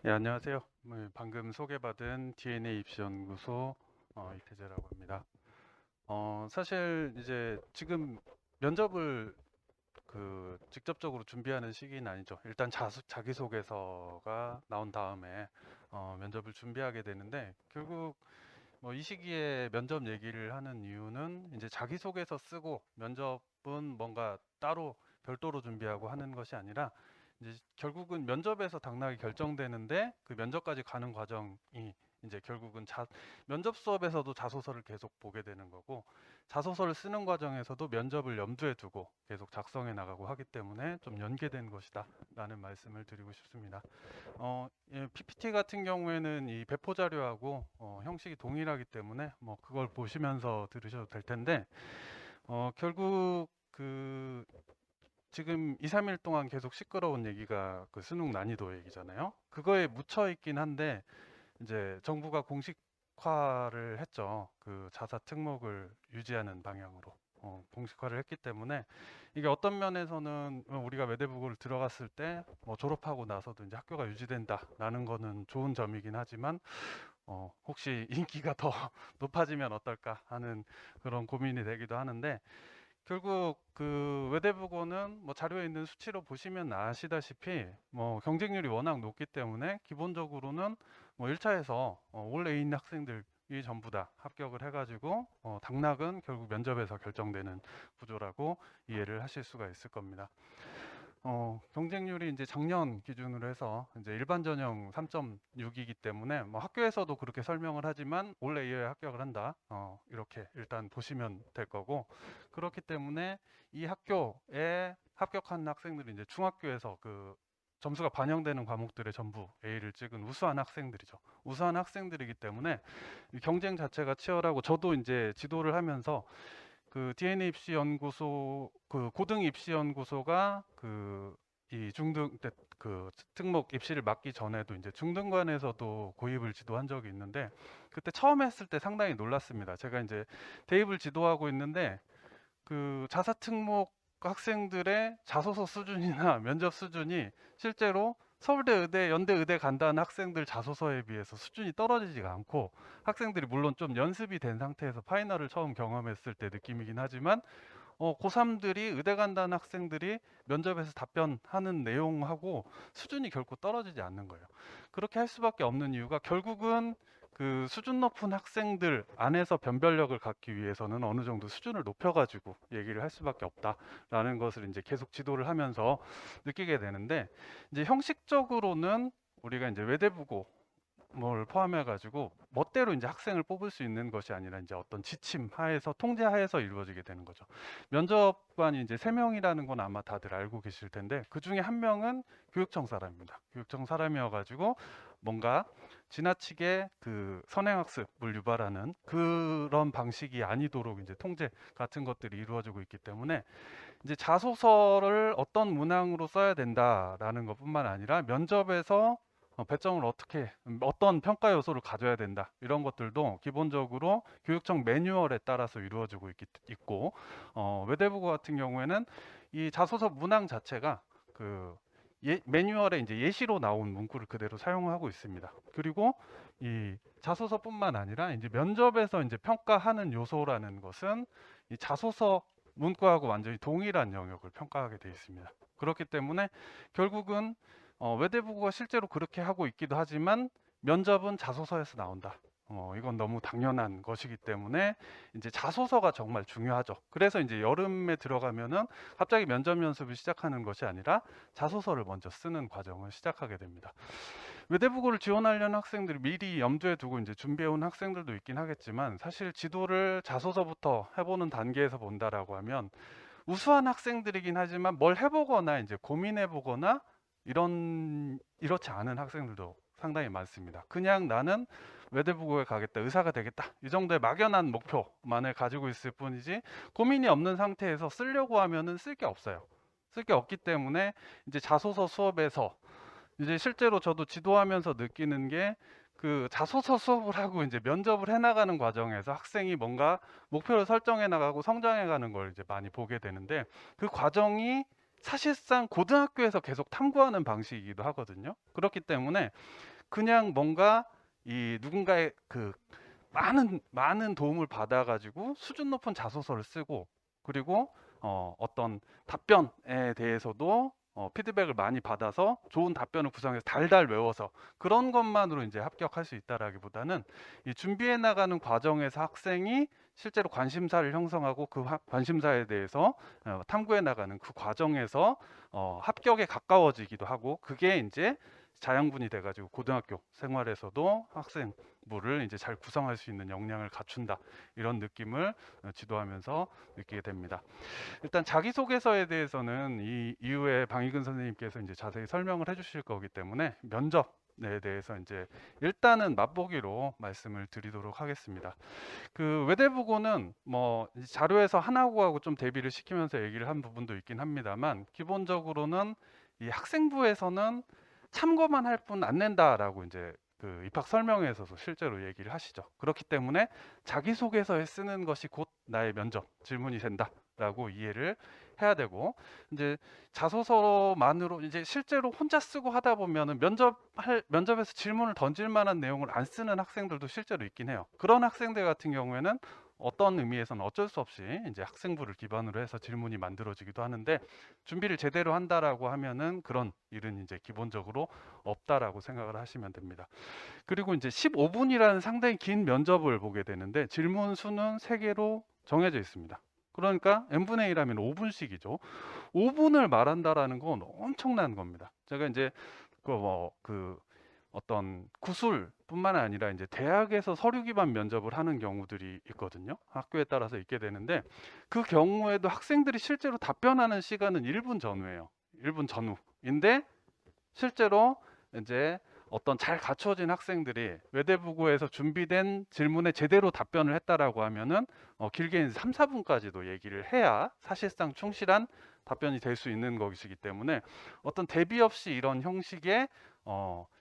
네, 안녕하세요. 방금 소개받은 DNA 입시연구소 이태재라고 합니다. 사실 이제 지금 면접을 직접적으로 준비하는 시기는 아니죠. 일단 자기소개서가 나온 다음에 면접을 준비하게 되는데 결국 뭐 이 시기에 면접 얘기를 하는 이유는 이제 자기소개서 쓰고 면접은 뭔가 따로 별도로 준비하고 하는 것이 아니라 이제 결국은 면접에서 당락이 결정되는데 그 면접까지 가는 과정이 이제 결국은 면접 수업에서도 자소서를 계속 보게 되는 거고 자소서를 쓰는 과정에서도 면접을 염두에 두고 계속 작성해 나가고 하기 때문에 좀 연계된 것이다 라는 말씀을 드리고 싶습니다. 예, PPT 같은 경우에는 이 배포 자료하고 형식이 동일하기 때문에 뭐 그걸 보시면서 들으셔도 될 텐데 결국 지금 2, 3일 동안 계속 시끄러운 얘기가 그 수능 난이도 얘기잖아요. 그거에 묻혀 있긴 한데 이제 정부가 공식화를 했죠. 그 자사 특목을 유지하는 방향으로 공식화를 했기 때문에 이게 어떤 면에서는 우리가 외대부고를 들어갔을 때 뭐 졸업하고 나서도 이제 학교가 유지된다라는 거는 좋은 점이긴 하지만 혹시 인기가 더 높아지면 어떨까 하는 그런 고민이 되기도 하는데 결국 그 외대부고는 뭐 자료에 있는 수치로 보시면 아시다시피 뭐 경쟁률이 워낙 높기 때문에 기본적으로는 뭐 1차에서 올 A인 학생들이 전부 다 합격을 해가지고 당락은 결국 면접에서 결정되는 구조라고 이해를 하실 수가 있을 겁니다. 경쟁률이 이제 작년 기준으로 해서 이제 일반 전형 3.6이기 때문에 뭐 학교에서도 그렇게 설명을 하지만 올 A에 합격을 한다. 이렇게 일단 보시면 될 거고 그렇기 때문에 이 학교에 합격한 학생들이 이제 중학교에서 그 점수가 반영되는 과목들의 전부 A를 찍은 우수한 학생들이죠. 우수한 학생들이기 때문에 이 경쟁 자체가 치열하고 저도 이제 지도를 하면서 그 DNA 입시 연구소 그 고등 입시 연구소가 그 이 중등 그 특목 입시를 맡기 전에도 이제 중등관에서도 고입을 지도한 적이 있는데 그때 처음 했을 때 상당히 놀랐습니다. 제가 이제 대입을 지도하고 있는데 그 자사 특목 학생들의 자소서 수준이나 면접 수준이 실제로 서울대 의대, 연대 의대 간다는 학생들 자소서에 비해서 수준이 떨어지지가 않고 학생들이 물론 좀 연습이 된 상태에서 파이널을 처음 경험했을 때 느낌이긴 하지만 고3들이 의대 간다는 학생들이 면접에서 답변하는 내용하고 수준이 결코 떨어지지 않는 거예요. 그렇게 할 수밖에 없는 이유가 결국은 그 수준 높은 학생들 안에서 변별력을 갖기 위해서는 어느 정도 수준을 높여가지고 얘기를 할 수밖에 없다라는 것을 이제 계속 지도를 하면서 느끼게 되는데 이제 형식적으로는 우리가 이제 외대부고 뭘 포함해 가지고 멋대로 이제 학생을 뽑을 수 있는 것이 아니라 이제 어떤 지침 하에서 통제 하에서 이루어지게 되는 거죠. 면접관이 이제 세 명이라는 건 아마 다들 알고 계실 텐데 그 중에 한 명은 교육청 사람입니다. 교육청 사람이어 가지고 뭔가 지나치게 그 선행학습을 유발하는 그런 방식이 아니도록 이제 통제 같은 것들이 이루어지고 있기 때문에 이제 자소서를 어떤 문항으로 써야 된다라는 것뿐만 아니라 면접에서 배점을 어떻게 어떤 평가 요소를 가져야 된다 이런 것들도 기본적으로 교육청 매뉴얼에 따라서 이루어지고 있고 외대부고 같은 경우에는 이 자소서 문항 자체가 그 매뉴얼에 이제 예시로 나온 문구를 그대로 사용하고 있습니다. 그리고 이 자소서뿐만 아니라 이제 면접에서 이제 평가하는 요소라는 것은 이 자소서 문과하고 완전히 동일한 영역을 평가하게 되어 있습니다. 그렇기 때문에 결국은 외대부고가 실제로 그렇게 하고 있기도 하지만 면접은 자소서에서 나온다. 이건 너무 당연한 것이기 때문에 이제 자소서가 정말 중요하죠. 그래서 이제 여름에 들어가면은 갑자기 면접 연습을 시작하는 것이 아니라 자소서를 먼저 쓰는 과정을 시작하게 됩니다. 외대부고를 지원하려는 학생들이 미리 염두에 두고 이제 준비해온 학생들도 있긴 하겠지만 사실 지도를 자소서부터 해보는 단계에서 본다라고 하면 우수한 학생들이긴 하지만 뭘 해보거나 이제 고민해보거나 이렇지 않은 학생들도 상당히 많습니다. 그냥 나는 외대부고에 가겠다, 의사가 되겠다 이 정도의 막연한 목표만을 가지고 있을 뿐이지 고민이 없는 상태에서 쓰려고 하면은 쓸 게 없어요. 쓸 게 없기 때문에 이제 자소서 수업에서 이제 실제로 저도 지도하면서 느끼는 게 그 자소서 수업을 하고 이제 면접을 해나가는 과정에서 학생이 뭔가 목표를 설정해 나가고 성장해 가는 걸 이제 많이 보게 되는데 그 과정이 사실상 고등학교에서 계속 탐구하는 방식이기도 하거든요. 그렇기 때문에 그냥 뭔가 이 누군가의 그 많은 도움을 받아 가지고 수준 높은 자소서를 쓰고, 그리고 어떤 답변에 대해서도 피드백을 많이 받아서 좋은 답변을 구성해서 달달 외워서 그런 것만으로 이제 합격할 수 있다라기보다는 이 준비해 나가는 과정에서 학생이 실제로 관심사를 형성하고 그 관심사에 대해서 탐구해 나가는 그 과정에서 합격에 가까워지기도 하고, 그게 이제 자양분이 돼가지고 고등학교 생활에서도 학생부를 이제 잘 구성할 수 있는 역량을 갖춘다, 이런 느낌을 지도하면서 느끼게 됩니다. 일단 자기소개서에 대해서는 이 이후에 방익은 선생님께서 이제 자세히 설명을 해주실 거기 때문에 면접에 대해서 이제 일단은 맛보기로 말씀을 드리도록 하겠습니다. 그 외대부고는 뭐 자료에서 하나고하고 좀 대비를 시키면서 얘기를 한 부분도 있긴 합니다만, 기본적으로는 이 학생부에서는 참고만 할 뿐 안 낸다라고 이제 그 입학 설명회에서도 실제로 얘기를 하시죠. 그렇기 때문에 자기소개서에 쓰는 것이 곧 나의 면접 질문이 된다라고 이해를 해야 되고, 이제 자소서만으로 이제 실제로 혼자 쓰고 하다 보면은 면접에서 질문을 던질 만한 내용을 안 쓰는 학생들도 실제로 있긴 해요. 그런 학생들 같은 경우에는 어떤 의미에서는 어쩔 수 없이 이제 학생부를 기반으로 해서 질문이 만들어지기도 하는데, 준비를 제대로 한다라고 하면은 그런 일은 이제 기본적으로 없다라고 생각을 하시면 됩니다. 그리고 이제 15분이라는 상당히 긴 면접을 보게 되는데, 질문 수는 3개로 정해져 있습니다. 그러니까 n분의 1하면 5분씩이죠. 5분을 말한다라는 건 엄청난 겁니다. 제가 이제 그 어떤 구술뿐만 아니라 이제 대학에서 서류 기반 면접을 하는 경우들이 있거든요. 학교에 따라서 있게 되는데, 그 경우에도 학생들이 실제로 답변하는 시간은 1분 전후예요. 1분 전후인데, 실제로 이제 어떤 잘 갖춰진 학생들이 외대부고에서 준비된 질문에 제대로 답변을 했다라고 하면은 길게는 3, 4분까지도 얘기를 해야 사실상 충실한 답변이 될 수 있는 것이기 때문에, 어떤 대비 없이 이런 형식의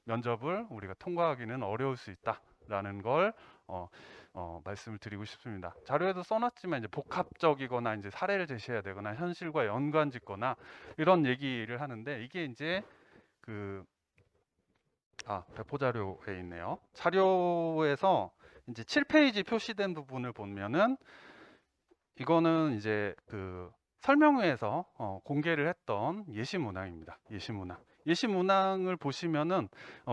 면접을 우리가 통과하기는 어려울 수 있다라는 걸 말씀을 드리고 싶습니다. 자료에도 써놨지만 이제 복합적이거나 이제 사례를 제시해야 되거나 현실과 연관짓거나 이런 얘기를 하는데, 이게 이제 그 배포 자료에 있네요. 자료에서 이제 7페이지 표시된 부분을 보면은, 이거는 이제 그 설명회에서 공개를 했던 예시 문항입니다. 예시 문항. 예시 문항을 보시면은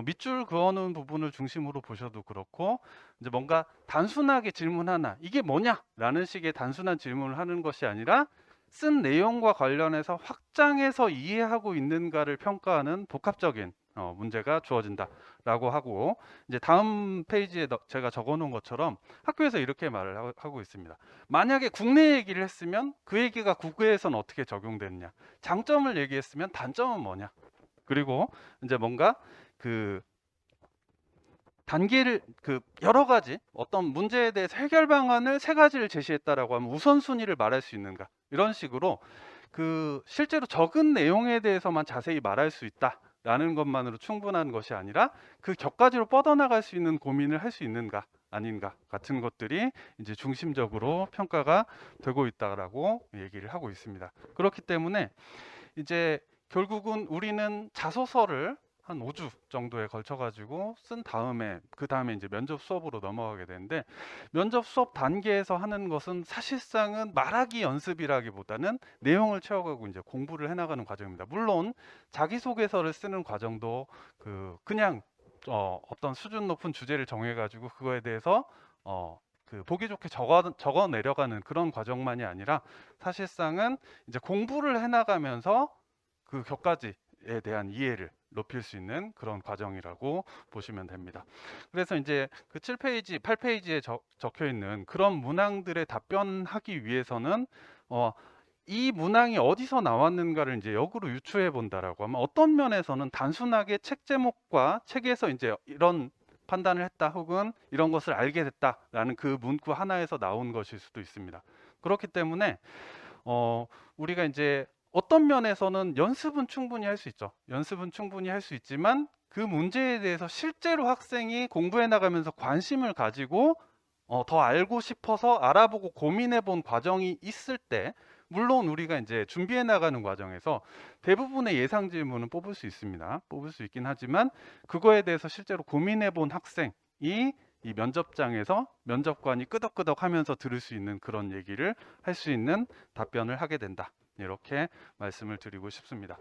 밑줄 그어놓은 부분을 중심으로 보셔도 그렇고, 이제 뭔가 단순하게 질문 하나, 이게 뭐냐라는 식의 단순한 질문을 하는 것이 아니라 쓴 내용과 관련해서 확장해서 이해하고 있는가를 평가하는 복합적인 문제가 주어진다라고 하고, 이제 다음 페이지에 제가 적어놓은 것처럼 학교에서 이렇게 말을 하고 있습니다. 만약에 국내 얘기를 했으면 그 얘기가 국외에서는 어떻게 적용되느냐, 장점을 얘기했으면 단점은 뭐냐, 그리고 이제 뭔가 그 단계를 그 여러 가지 어떤 문제에 대해서 해결 방안을 3가지를 제시했다라고 하면 우선순위를 말할 수 있는가, 이런 식으로 그 실제로 적은 내용에 대해서만 자세히 말할 수 있다라는 것만으로 충분한 것이 아니라 그 격가지로 뻗어나갈 수 있는 고민을 할 수 있는가 아닌가 같은 것들이 이제 중심적으로 평가가 되고 있다라고 얘기를 하고 있습니다. 그렇기 때문에 이제 결국은 우리는 자소서를 한 5주 정도에 걸쳐 가지고 쓴 다음에, 그 다음에 이제 면접 수업으로 넘어가게 되는데, 면접 수업 단계에서 하는 것은 사실상은 말하기 연습이라기보다는 내용을 채워가고 이제 공부를 해나가는 과정입니다. 물론 자기소개서를 쓰는 과정도 그냥 어떤 수준 높은 주제를 정해가지고 그거에 대해서 그 보기 좋게 적어 내려가는 그런 과정만이 아니라, 사실상은 이제 공부를 해나가면서 그 격가지에 대한 이해를 높일 수 있는 그런 과정이라고 보시면 됩니다. 그래서 이제 그 7페이지, 8페이지에 적혀 있는 그런 문항들에 답변하기 위해서는 이 문항이 어디서 나왔는가를 이제 역으로 유추해 본다라고 하면, 어떤 면에서는 단순하게 책 제목과 책에서 이제 이런 판단을 했다, 혹은 이런 것을 알게 됐다라는 그 문구 하나에서 나온 것일 수도 있습니다. 그렇기 때문에 우리가 이제 어떤 면에서는 연습은 충분히 할 수 있죠. 연습은 충분히 할 수 있지만, 그 문제에 대해서 실제로 학생이 공부해 나가면서 관심을 가지고 더 알고 싶어서 알아보고 고민해 본 과정이 있을 때, 물론 우리가 이제 준비해 나가는 과정에서 대부분의 예상 질문은 뽑을 수 있습니다. 뽑을 수 있긴 하지만 그거에 대해서 실제로 고민해 본 학생이 이 면접장에서 면접관이 끄덕끄덕 하면서 들을 수 있는 그런 얘기를 할 수 있는 답변을 하게 된다. 이렇게 말씀을 드리고 싶습니다.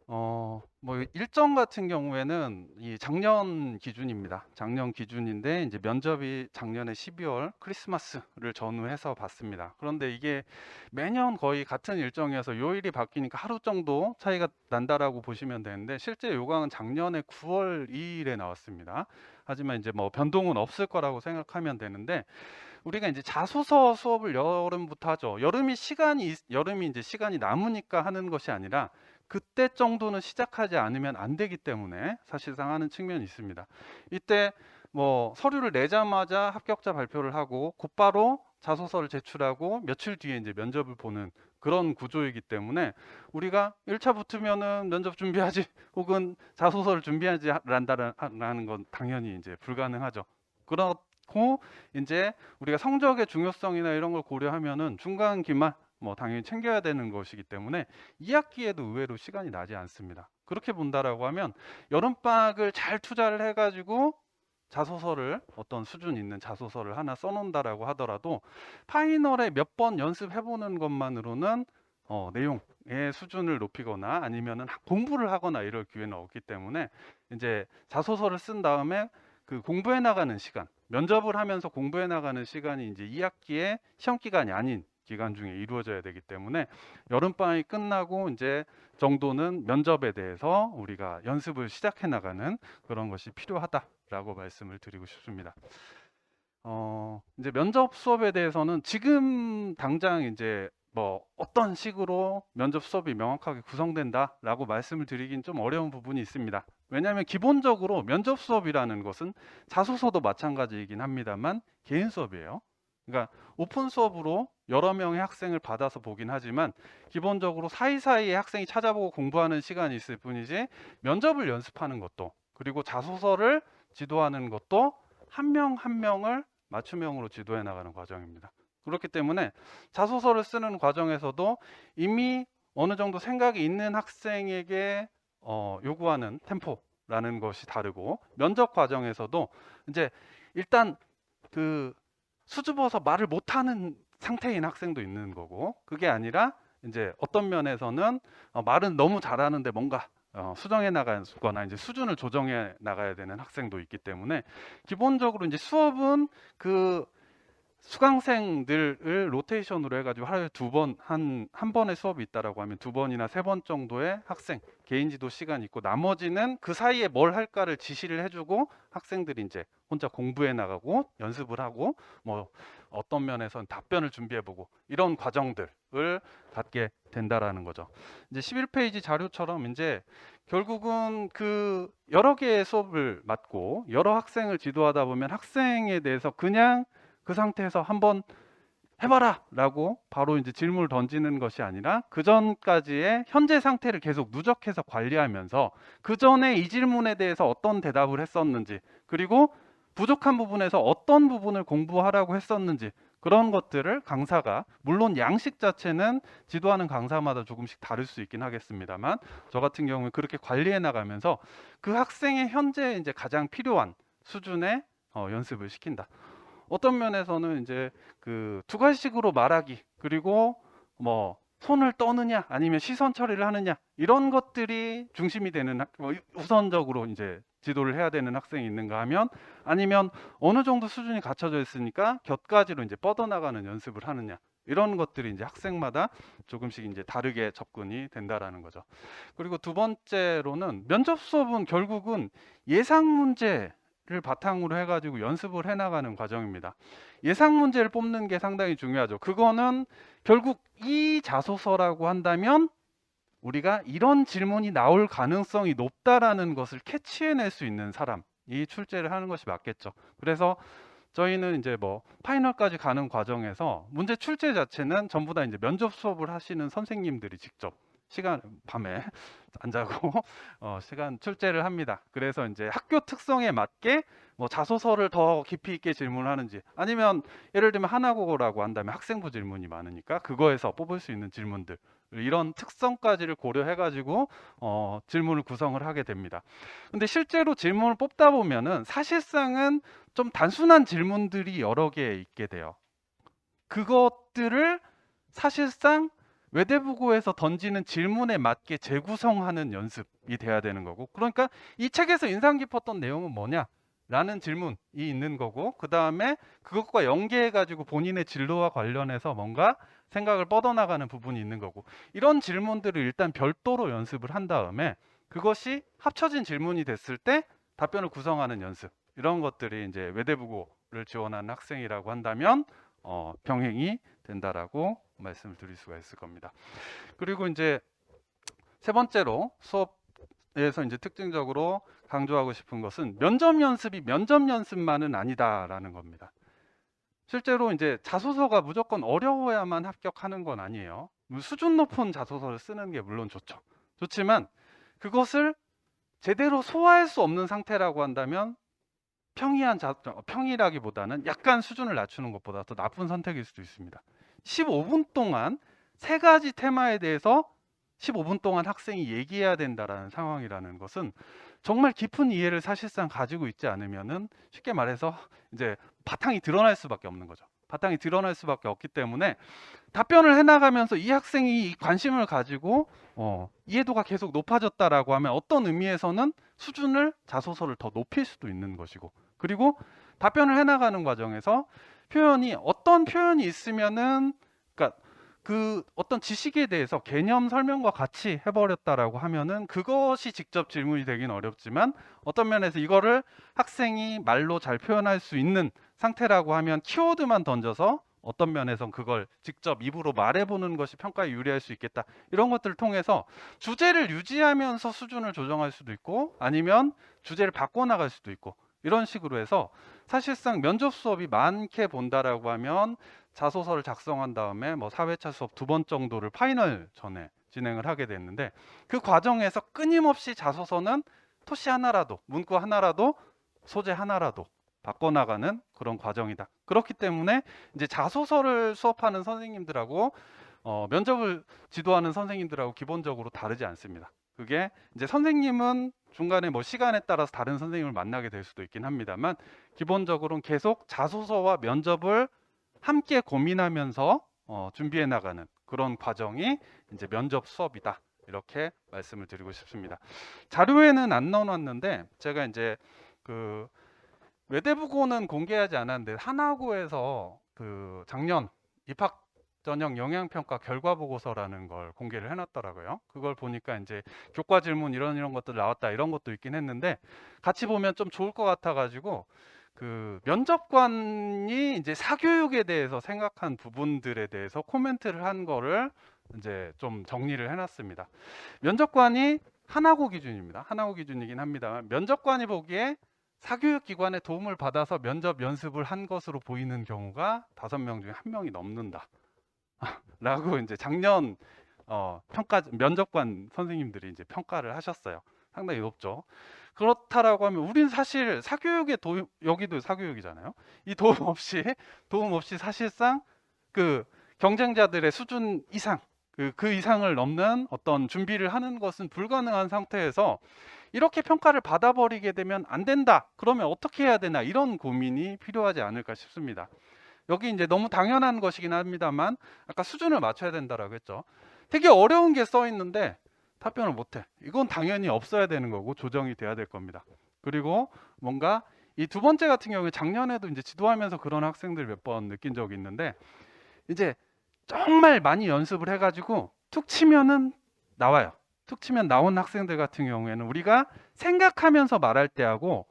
뭐 일정 같은 경우에는 이 작년 기준입니다. 작년 기준인데 이제 면접이 작년에 12월 크리스마스를 전후해서 봤습니다. 그런데 이게 매년 거의 같은 일정이어서 요일이 바뀌니까 하루 정도 차이가 난다라고 보시면 되는데 실제 요강은 작년에 9월 2일에 나왔습니다. 하지만 이제 뭐 변동은 없을 거라고 생각하면 되는데 우리가 이제 자소서 수업을 여름부터 하죠. 여름이 이제 시간이 남으니까 하는 것이 아니라 그때 정도는 시작하지 않으면 안 되기 때문에 사실상 하는 측면이 있습니다. 이때 뭐 서류를 내자마자 합격자 발표를 하고 곧바로 자소서를 제출하고 며칠 뒤에 이제 면접을 보는 그런 구조이기 때문에 우리가 1차 붙으면은 면접 준비하지 혹은 자소서를 준비하지 라는 건 당연히 이제 불가능하죠. 그렇고 이제 우리가 성적의 중요성이나 이런 걸 고려하면은 중간 기말 뭐 당연히 챙겨야 되는 것이기 때문에 2학기에도 의외로 시간이 나지 않습니다. 그렇게 본다라고 하면 여름방학을 잘 투자를 해가지고 자소서를 어떤 수준 있는 자소서를 하나 써놓는다라고 하더라도 파이널에 몇 번 연습해보는 것만으로는 내용의 수준을 높이거나 아니면은 공부를 하거나 이럴 기회는 없기 때문에 이제 자소서를 쓴 다음에 그 공부해 나가는 시간, 면접을 하면서 공부해 나가는 시간이 이제 2학기에 시험 기간이 아닌 기간 중에 이루어져야 되기 때문에 여름방학이 끝나고 이제 정도는 면접에 대해서 우리가 연습을 시작해 나가는 그런 것이 필요하다라고 말씀을 드리고 싶습니다. 이제 면접 수업에 대해서는 지금 당장 이제 뭐 어떤 식으로 면접 수업이 명확하게 구성된다라고 말씀을 드리긴 좀 어려운 부분이 있습니다. 왜냐하면 기본적으로 면접 수업이라는 것은 자소서도 마찬가지이긴 합니다만 개인 수업이에요. 그러니까 오픈 수업으로 여러 명의 학생을 받아서 보긴 하지만 기본적으로 사이사이에 학생이 찾아보고 공부하는 시간이 있을 뿐이지 면접을 연습하는 것도 그리고 자소서를 지도하는 것도 한 명 한 명을 맞춤형으로 지도해 나가는 과정입니다. 그렇기 때문에 자소서를 쓰는 과정에서도 이미 어느 정도 생각이 있는 학생에게 요구하는 템포라는 것이 다르고 면접 과정에서도 이제 일단 그 수줍어서 말을 못하는 상태인 학생도 있는 거고 그게 아니라 이제 어떤 면에서는 말은 너무 잘하는데 뭔가 수정해 나가거나 이제 수준을 조정해 나가야 되는 학생도 있기 때문에 기본적으로 이제 수업은 그 수강생들을 로테이션으로 해가지고 하루에 한 번의 수업이 있다라고 하면 2번이나 3번 정도의 학생 개인 지도 시간이 있고 나머지는 그 사이에 뭘 할까를 지시를 해주고 학생들이 이제 혼자 공부해 나가고 연습을 하고 뭐 어떤 면에서는 답변을 준비해보고 이런 과정들을 갖게 된다라는 거죠. 이제 11페이지 자료처럼 이제 결국은 그 여러 개의 수업을 맡고 여러 학생을 지도하다 보면 학생에 대해서 그냥 그 상태에서 한번 해봐라 라고 바로 이제 질문을 던지는 것이 아니라 그 전까지의 현재 상태를 계속 누적해서 관리하면서 그 전에 이 질문에 대해서 어떤 대답을 했었는지 그리고 부족한 부분에서 어떤 부분을 공부하라고 했었는지 그런 것들을 강사가 물론 양식 자체는 지도하는 강사마다 조금씩 다를 수 있긴 하겠습니다만 저 같은 경우에 그렇게 관리해 나가면서 그 학생의 현재 이제 가장 필요한 수준의 연습을 시킨다. 어떤 면에서는 이제 그 두 가지식으로 말하기 그리고 뭐 손을 떠느냐 아니면 시선 처리를 하느냐 이런 것들이 중심이 되는 우선적으로 이제 지도를 해야 되는 학생이 있는가 하면 아니면 어느 정도 수준이 갖춰져 있으니까 곁가지로 이제 뻗어나가는 연습을 하느냐 이런 것들이 이제 학생마다 조금씩 이제 다르게 접근이 된다라는 거죠. 그리고 두 번째로는 면접 수업은 결국은 예상 문제 를 바탕으로 해가지고 연습을 해나가는 과정입니다. 예상 문제를 뽑는 게 상당히 중요하죠. 그거는 결국 이 자소서라고 한다면 우리가 이런 질문이 나올 가능성이 높다라는 것을 캐치해낼 수 있는 사람이 출제를 하는 것이 맞겠죠. 그래서 저희는 이제 뭐 파이널까지 가는 과정에서 문제 출제 자체는 전부 다 이제 면접 수업을 하시는 선생님들이 직접 시간 밤에 안 자고 시간 출제를 합니다. 그래서 이제 학교 특성에 맞게 뭐 자소서를 더 깊이 있게 질문하는지 아니면 예를 들면 하나국어라고 한다면 학생부 질문이 많으니까 그거에서 뽑을 수 있는 질문들 이런 특성까지를 고려해 가지고 질문을 구성을 하게 됩니다. 근데 실제로 질문을 뽑다 보면은 사실상은 좀 단순한 질문들이 여러 개 있게 돼요. 그것들을 사실상 외대부고에서 던지는 질문에 맞게 재구성하는 연습이 돼야 되는 거고, 그러니까 이 책에서 인상 깊었던 내용은 뭐냐? 라는 질문이 있는 거고, 그 다음에 그것과 연계해 가지고 본인의 진로와 관련해서 뭔가 생각을 뻗어나가는 부분이 있는 거고, 이런 질문들을 일단 별도로 연습을 한 다음에 그것이 합쳐진 질문이 됐을 때 답변을 구성하는 연습, 이런 것들이 이제 외대부고를 지원하는 학생이라고 한다면 병행이 된다라고 말씀을 드릴 수가 있을 겁니다. 그리고 이제 세 번째로 수업에서 이제 특징적으로 강조하고 싶은 것은 면접 연습이 면접 연습만은 아니다라는 겁니다. 실제로 이제 자소서가 무조건 어려워야만 합격하는 건 아니에요. 수준 높은 자소서를 쓰는 게 물론 좋지만 그것을 제대로 소화할 수 없는 상태라고 한다면 평이라기보다는 약간 수준을 낮추는 것보다 더 나쁜 선택일 수도 있습니다. 15분 동안 세 가지 테마에 대해서 15분 동안 학생이 얘기해야 된다라는 상황이라는 것은 정말 깊은 이해를 사실상 가지고 있지 않으면은 쉽게 말해서 이제 바탕이 드러날 수밖에 없는 거죠. 바탕이 드러날 수밖에 없기 때문에 답변을 해나가면서 이 학생이 이 관심을 가지고 이해도가 계속 높아졌다라고 하면 어떤 의미에서는 수준을 자소서를 더 높일 수도 있는 것이고, 그리고 답변을 해나가는 과정에서 어떤 표현이 있으면은 그러니까 그 어떤 지식에 대해서 개념 설명과 같이 해버렸다라고 하면은 그것이 직접 질문이 되긴 어렵지만 어떤 면에서 이거를 학생이 말로 잘 표현할 수 있는 상태라고 하면 키워드만 던져서 어떤 면에선 그걸 직접 입으로 말해보는 것이 평가에 유리할 수 있겠다. 이런 것들을 통해서 주제를 유지하면서 수준을 조정할 수도 있고 아니면 주제를 바꿔나갈 수도 있고 이런 식으로 해서 사실상 면접 수업이 많게 본다라고 하면 자소서를 작성한 다음에 뭐 4회차 수업 2번 정도를 파이널 전에 진행을 하게 됐는데 그 과정에서 끊임없이 자소서는 토시 하나라도 문구 하나라도 소재 하나라도 바꿔나가는 그런 과정이다. 그렇기 때문에 이제 자소서를 수업하는 선생님들하고 면접을 지도하는 선생님들하고 기본적으로 다르지 않습니다. 그게 이제 선생님은 중간에 뭐 시간에 따라서 다른 선생님을 만나게 될 수도 있긴 합니다만 기본적으로는 계속 자소서와 면접을 함께 고민하면서 준비해 나가는 그런 과정이 이제 면접 수업이다. 이렇게 말씀을 드리고 싶습니다. 자료에는 안 넣어놨는데 제가 이제 그 외대부고는 공개하지 않았는데 하나고에서 그 작년 입학 전형 영향평가 결과 보고서라는 걸 공개를 해놨더라고요. 그걸 보니까 이제 교과 질문 이런 것들 나왔다 이런 것도 있긴 했는데 같이 보면 좀 좋을 것 같아가지고 그 면접관이 이제 사교육에 대해서 생각한 부분들에 대해서 코멘트를 한 거를 이제 좀 정리를 해놨습니다. 면접관이 하나고 기준입니다. 하나고 기준이긴 합니다만 면접관이 보기에 사교육 기관의 도움을 받아서 면접 연습을 한 것으로 보이는 경우가 5명 중에 1명이 넘는다. 라고 이제 작년 면접관 선생님들이 이제 평가를 하셨어요. 상당히 높죠. 그렇다라고 하면 우린 사실 사교육의 도움, 여기도 사교육이잖아요. 이 도움 없이 사실상 그 경쟁자들의 수준 이상 그 이상을 넘는 어떤 준비를 하는 것은 불가능한 상태에서 이렇게 평가를 받아버리게 되면 안 된다. 그러면 어떻게 해야 되나 이런 고민이 필요하지 않을까 싶습니다. 여기 이제 너무 당연한 것이긴 합니다만 아까 수준을 맞춰야 된다라고 했죠. 되게 어려운 게 써 있는데 답변을 못해. 이건 당연히 없어야 되는 거고 조정이 돼야 될 겁니다. 그리고 뭔가 이 두 번째 같은 경우에 작년에도 이제 지도하면서 그런 학생들 몇 번 느낀 적이 있는데 이제 정말 많이 연습을 해가지고 툭 치면은 나와요. 툭 치면 나온 학생들 같은 경우에는 우리가 생각하면서 말할 때하고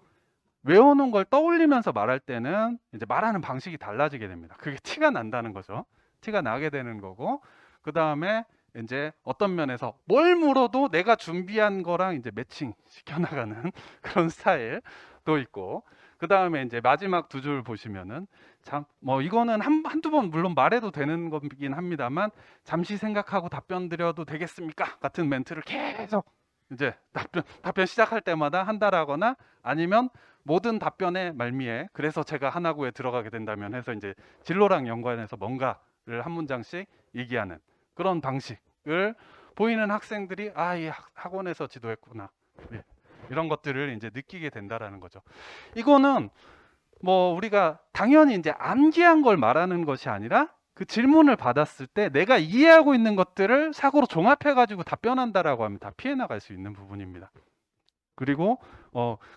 외워놓은 걸 떠올리면서 말할 때는 이제 말하는 방식이 달라지게 됩니다. 그게 티가 난다는 거죠. 티가 나게 되는 거고 그 다음에 이제 어떤 면에서 뭘 물어도 내가 준비한 거랑 이제 매칭 시켜나가는 그런 스타일도 있고, 그 다음에 이제 마지막 두 줄 보시면은 참 뭐 이거는 한두 번 물론 말해도 되는 거긴 합니다만, 잠시 생각하고 답변 드려도 되겠습니까? 같은 멘트를 계속 이제 답변 시작할 때마다 한다라거나, 아니면 모든 답변의 말미에 그래서 제가 하나고에 들어가게 된다면 해서 이제 진로랑 연관해서 뭔가를 한 문장씩 얘기하는 그런 방식을 보이는 학생들이 이 학원에서 지도했구나, 예, 이런 것들을 이제 느끼게 된다라는 거죠. 이거는 뭐 우리가 당연히 이제 암기한 걸 말하는 것이 아니라, 그 질문을 받았을 때 내가 이해하고 있는 것들을 사고로 종합해 가지고 답변한다라고 하면 다 피해 나갈 수 있는 부분입니다. 그리고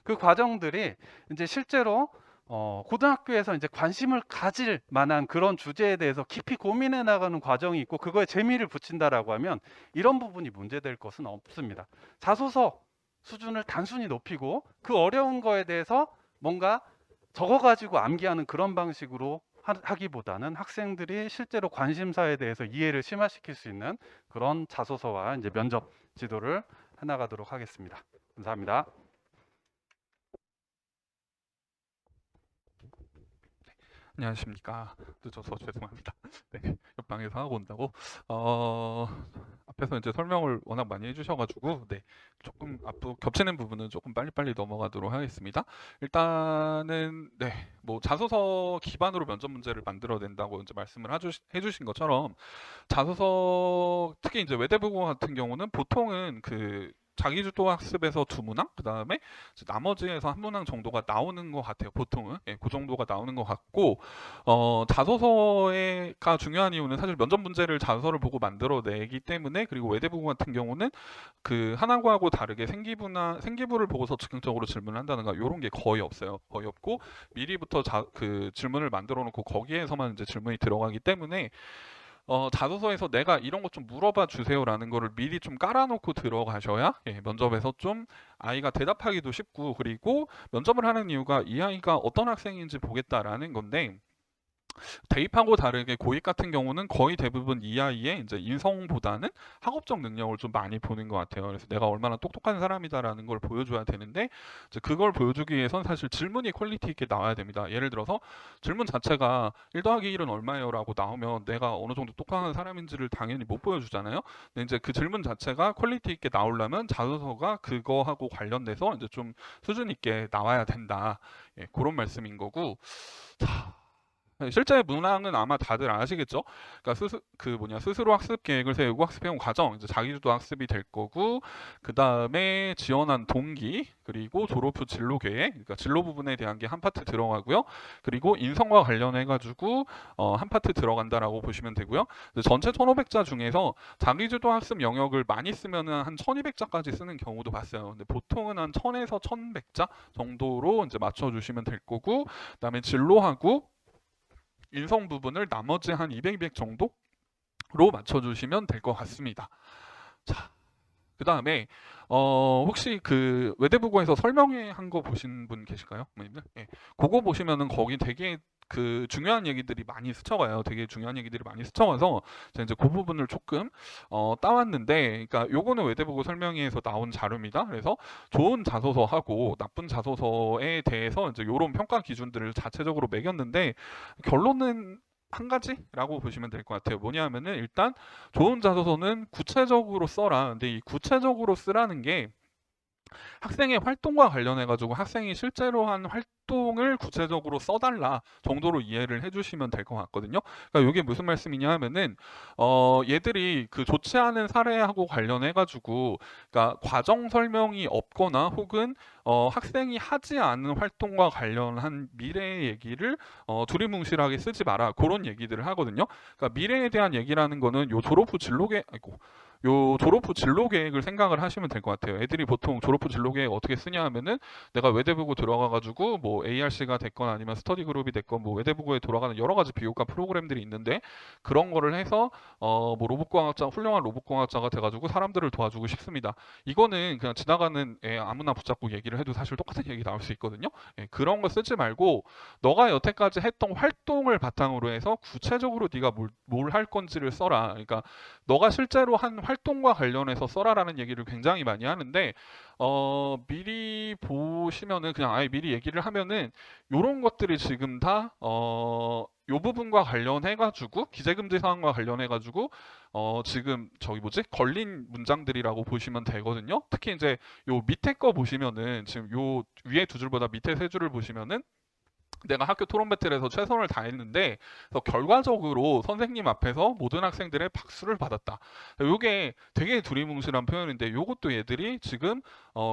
그 과정들이 이제 실제로 고등학교에서 이제 관심을 가질 만한 그런 주제에 대해서 깊이 고민해 나가는 과정이 있고, 그거에 재미를 붙인다라고 하면 이런 부분이 문제될 것은 없습니다. 자소서 수준을 단순히 높이고 그 어려운 거에 대해서 뭔가 적어 가지고 암기하는 그런 방식으로 하기보다는 학생들이 실제로 관심사에 대해서 이해를 심화시킬 수 있는 그런 자소서와 이제 면접 지도를 해나가도록 하겠습니다. 감사합니다. 안녕하십니까. 늦어서 죄송합니다. 네, 옆방에서 하고 온다고. 앞에서 이제 설명을 워낙 많이 해주셔가지고, 네, 조금 앞으로 겹치는 부분은 조금 빨리빨리 넘어가도록 하겠습니다. 일단은, 네, 뭐 자소서 기반으로 면접 문제를 만들어낸다고 이제 말씀을 해주신 것처럼, 자소서 특히 이제 외대부고 같은 경우는 보통은 그 자기주도 학습에서 두 문항, 그 다음에 나머지에서 한 문항 정도가 나오는 것 같아요. 보통은 그 정도가 나오는 것 같고, 자소서가 중요한 이유는 사실 면접 문제를 자소서를 보고 만들어내기 때문에, 그리고 외대부고 같은 경우는 그 하나고하고 다르게 생기부를 보고서 즉흥적으로 질문을 한다든가 이런 게 거의 없어요. 거의 없고 미리부터 그 질문을 만들어 놓고 거기에서만 이제 질문이 들어가기 때문에, 자소서에서 내가 이런 것 좀 물어봐 주세요라는 거를 미리 좀 깔아놓고 들어가셔야 면접에서 좀 아이가 대답하기도 쉽고, 그리고 면접을 하는 이유가 이 아이가 어떤 학생인지 보겠다라는 건데, 대입하고 다르게 고입 같은 경우는 거의 대부분 이 아이의 이제 인성보다는 학업적 능력을 좀 많이 보는 것 같아요. 그래서 내가 얼마나 똑똑한 사람이다라는 걸 보여줘야 되는데, 이제 그걸 보여주기 위해선 사실 질문이 퀄리티 있게 나와야 됩니다. 예를 들어서 질문 자체가 1 더하기 1은 얼마예요? 라고 나오면 내가 어느 정도 똑똑한 사람인지를 당연히 못 보여주잖아요. 근데 이제 그 질문 자체가 퀄리티 있게 나오려면 자소서가 그거하고 관련돼서 이제 좀 수준 있게 나와야 된다. 그런 말씀인 거고. 자, 실제 문항은 아마 다들 아시겠죠? 그러니까 스스로 학습 계획을 세우고 학습해온 과정, 이제 자기주도 학습이 될 거고, 그 다음에 지원한 동기, 그리고 졸업 후 진로 계획, 그러니까 진로 부분에 대한 게 한 파트 들어가고요. 그리고 인성과 관련해가지고 한 파트 들어간다라고 보시면 되고요. 전체 1,500자 중에서 자기주도 학습 영역을 많이 쓰면은 한 1,200자까지 쓰는 경우도 봤어요. 근데 보통은 한 1,000에서 1,100자 정도로 이제 맞춰주시면 될 거고, 그다음에 진로하고 인성 부분을 나머지 한 200, 200 정도로 맞춰주시면 될 것 같습니다. 자, 그 다음에 혹시 그 외대부고에서 설명회 한 거 보신 분 계실까요? 예, 그거 보시면은 거기 되게 그 중요한 얘기들이 많이 스쳐가요. 되게 중요한 얘기들이 많이 스쳐가서 제가 이제 그 부분을 조금 따왔는데, 그러니까 요거는 외대부고 설명회에서 나온 자료입니다. 그래서 좋은 자소서하고 나쁜 자소서에 대해서 이제 요런 평가 기준들을 자체적으로 매겼는데, 결론은 한 가지라고 보시면 될 것 같아요. 뭐냐면은 일단 좋은 자소서는 구체적으로 써라. 근데 이 구체적으로 쓰라는 게 학생의 활동과 관련해 가지고 학생이 실제로 한 활동을 구체적으로 써달라 정도로 이해를 해주시면 될 것 같거든요. 그러니까 이게 무슨 말씀이냐 하면은 얘들이 그 좋지 않은 사례하고 관련해 가지고, 그러니까 과정 설명이 없거나 혹은 학생이 하지 않은 활동과 관련한 미래의 얘기를 두리뭉실하게 쓰지 마라, 그런 얘기들을 하거든요. 그러니까 미래에 대한 얘기라는 거는 요 졸업 후 진로계, 아이고, 요 졸업 후 진로 계획을 생각을 하시면 될 것 같아요. 애들이 보통 졸업 후 진로 계획 어떻게 쓰냐 하면은 내가 외대부고 들어가가지고 뭐 ARC가 됐건 아니면 스터디 그룹이 됐건 뭐 외대부고에 돌아가는 여러 가지 비교과 프로그램들이 있는데 그런 거를 해서 뭐 로봇공학자 훌륭한 로봇공학자가 돼가지고 사람들을 도와주고 싶습니다. 이거는 그냥 지나가는 애 아무나 붙잡고 얘기를 해도 사실 똑같은 얘기 나올 수 있거든요. 예, 그런 거 쓰지 말고 너가 여태까지 했던 활동을 바탕으로 해서 구체적으로 네가 뭘 할 건지를 써라. 그러니까 너가 실제로 한 활동과 관련해서 써라라는 얘기를 굉장히 많이 하는데 미리 보시면은 그냥 아예 미리 얘기를 하면은 요런 것들이 지금 다 요 부분과 관련해 가지고 기재금지 사항과 관련해 가지고 지금 저기 뭐지 걸린 문장들이라고 보시면 되거든요. 특히 이제 요 밑에 거 보시면은 지금 요 위에 두 줄보다 밑에 세 줄을 보시면은 내가 학교 토론 배틀에서 최선을 다했는데 그래서 결과적으로 선생님 앞에서 모든 학생들의 박수를 받았다. 이게 되게 두리뭉실한 표현인데 이것도 얘들이 지금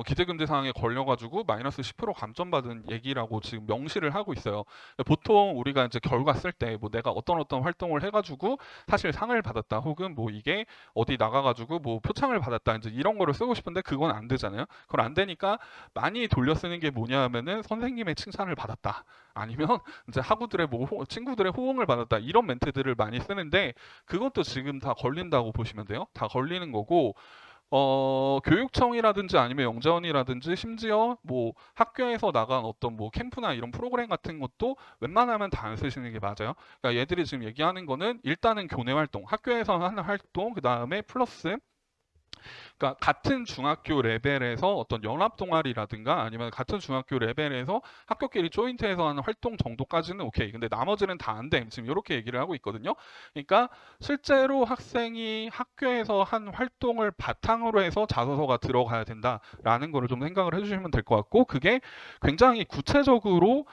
기재금지 사항에 걸려가지고 마이너스 10% 감점받은 얘기라고 지금 명시를 하고 있어요. 보통 우리가 이제 결과 쓸 때 뭐 내가 어떤 활동을 해가지고 사실 상을 받았다 혹은 뭐 이게 어디 나가가지고 뭐 표창을 받았다 이제 이런 거를 쓰고 싶은데 그건 안 되잖아요. 그건 안 되니까 많이 돌려 쓰는 게 뭐냐 하면은 선생님의 칭찬을 받았다. 아니면 이제 학우들의 뭐 친구들의 호응을 받았다 이런 멘트들을 많이 쓰는데 그것도 지금 다 걸린다고 보시면 돼요. 다 걸리는 거고 교육청이라든지 아니면 영재원이라든지 심지어 뭐 학교에서 나간 어떤 뭐 캠프나 이런 프로그램 같은 것도 웬만하면 다 안 쓰시는 게 맞아요. 그러니까 얘들이 지금 얘기하는 거는 일단은 교내 활동, 학교에서 하는 활동, 그 다음에 플러스 그러니까 같은 중학교 레벨에서 어떤 연합 동아리라든가 아니면 같은 중학교 레벨에서 학교끼리 조인트해서 하는 활동 정도까지는 오케이. 근데 나머지는 다 안 돼. 지금 이렇게 얘기를 하고 있거든요. 그러니까 실제로 학생이 학교에서 한 활동을 바탕으로 해서 자소서가 들어가야 된다라는 거를 좀 생각을 해주시면 될 것 같고 그게 굉장히 구체적으로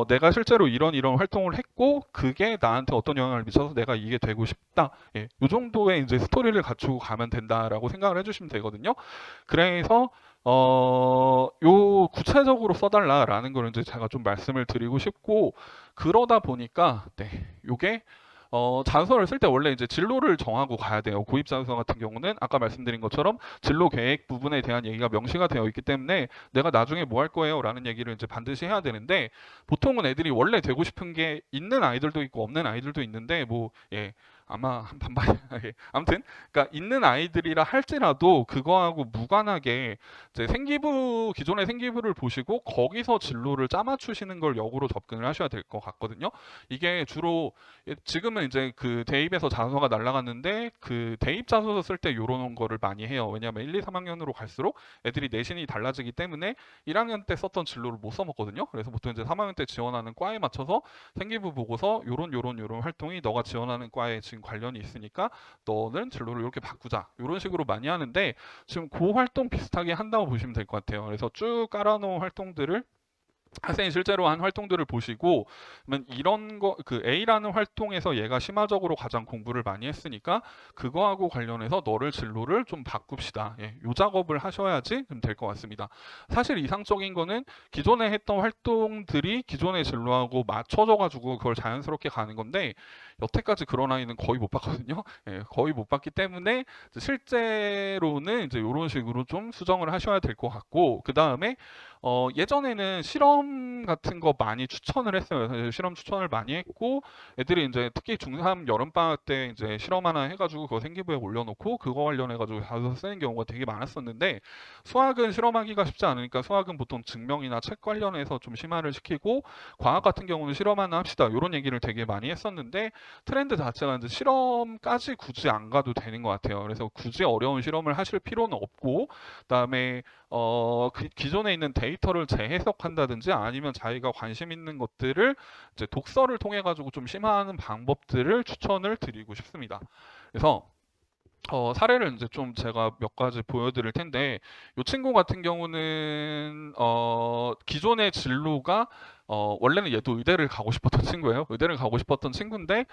내가 실제로 이런 활동을 했고 그게 나한테 어떤 영향을 미쳐서 내가 이게 되고 싶다. 예, 이 정도의 이제 스토리를 갖추고 가면 된다라고 생각을 해주시면 되거든요. 그래서 요 구체적으로 써달라라는 걸 이제 제가 좀 말씀을 드리고 싶고 그러다 보니까 네, 요게 자소서를 쓸 때 원래 이제 진로를 정하고 가야 돼요. 구입 자소서 같은 경우는 아까 말씀드린 것처럼 진로 계획 부분에 대한 얘기가 명시가 되어 있기 때문에 내가 나중에 뭐 할 거예요라는 얘기를 이제 반드시 해야 되는데 보통은 애들이 원래 되고 싶은 게 있는 아이들도 있고 없는 아이들도 있는데 뭐 예. 아마 한 반반 예. 아무튼 그러니까 있는 아이들이라 할지라도 그거하고 무관하게 이제 생기부 기존의 생기부를 보시고 거기서 진로를 짜맞추시는 걸 역으로 접근을 하셔야 될 것 같거든요. 이게 주로 지금은 이제 그 대입에서 자소서가 날라갔는데 그 대입 자소서 쓸 때 이런 거를 많이 해요. 왜냐하면 1, 2, 3학년으로 갈수록 애들이 내신이 달라지기 때문에 1학년 때 썼던 진로를 못 써먹거든요. 그래서 보통 이제 3학년 때 지원하는 과에 맞춰서 생기부 보고서 요런 활동이 너가 지원하는 과에 지금 관련이 있으니까 너는 진로를 이렇게 바꾸자. 이런 식으로 많이 하는데 지금 그 활동 비슷하게 한다고 보시면 될 것 같아요. 그래서 쭉 깔아놓은 활동들을 학생이 실제로 한 활동들을 보시고 그러면 이런 거 그 A라는 활동에서 얘가 심화적으로 가장 공부를 많이 했으니까 그거하고 관련해서 너를 진로를 좀 바꿉시다. 예, 요 작업을 하셔야지 될 것 같습니다. 사실 이상적인 거는 기존에 했던 활동들이 기존의 진로하고 맞춰져 가지고 그걸 자연스럽게 가는 건데 여태까지 그런 아이는 거의 못 봤거든요. 예, 거의 못 봤기 때문에 실제로는 이제 이런 식으로 좀 수정을 하셔야 될 것 같고 그 다음에 예전에는 실험 같은 거 많이 추천을 했어요. 그래서 실험 추천을 많이 했고 애들이 이제 특히 중3 여름방학 때 이제 실험 하나 해가지고 그거 생기부에 올려놓고 그거 관련해가지고 자소서 쓰는 경우가 되게 많았었는데 수학은 실험하기가 쉽지 않으니까 수학은 보통 증명이나 책 관련해서 좀 심화를 시키고 과학 같은 경우는 실험 하나 합시다. 이런 얘기를 되게 많이 했었는데 트렌드 자체가 이제 실험까지 굳이 안 가도 되는 것 같아요. 그래서 굳이 어려운 실험을 하실 필요는 없고 그다음에 기존에 있는 데이터를 재해석한다든지 아니면 자기가 관심 있는 것들을 이제 독서를 통해 가지고 좀 심화하는 방법들을 추천을 드리고 싶습니다. 그래서 사례를 이제 좀 제가 몇 가지 보여드릴 텐데 이 친구 같은 경우는 기존의 진로가 원래는 얘도 의대를 가고 싶었던 친구예요. 의대를 가고 싶었던 친구인데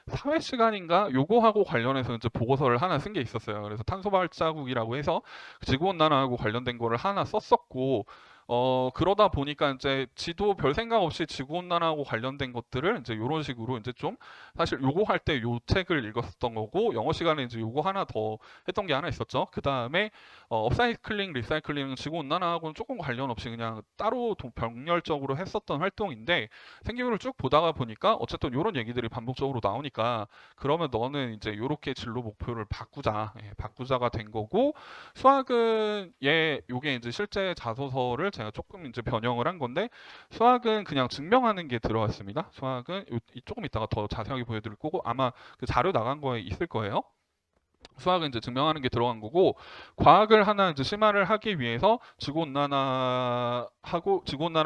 사회 시간인가 요거하고 관련해서 이제 보고서를 하나 쓴 게 있었어요. 그래서 탄소 발자국이라고 해서 지구온난화하고 관련된 거를 하나 썼었고 그러다 보니까 이제 지도 별 생각 없이 지구온난화하고 관련된 것들을 이제 이런 식으로 이제 좀 사실 요거 할 때 요 책을 읽었었던 거고 영어 시간에 이제 요거 하나 더 했던 게 하나 있었죠. 그 다음에 업사이클링, 리사이클링은 지구온난화하고는 조금 관련 없이 그냥 따로 병렬적으로 했었던 활동인데 생기부를 쭉 보다가 보니까 어쨌든 요런 얘기들이 반복적으로 나오니까 그러면 너는 이제 요렇게 진로 목표를 바꾸자, 바꾸자가 된 거고 수학은 요게 이제 실제 자소서를 제가 조금 이제 변형을 한 건데 수학은 그냥 증명하는 게 들어갔습니다. 수학은 조금 이따가 더 자세하게 보여드릴 거고 아마 그 자료 나간 거에 있을 거예요. 수학은 이제 증명하는 게 들어간 거고 과학을 하나 이제 심화를 하기 위해서 지구온난화를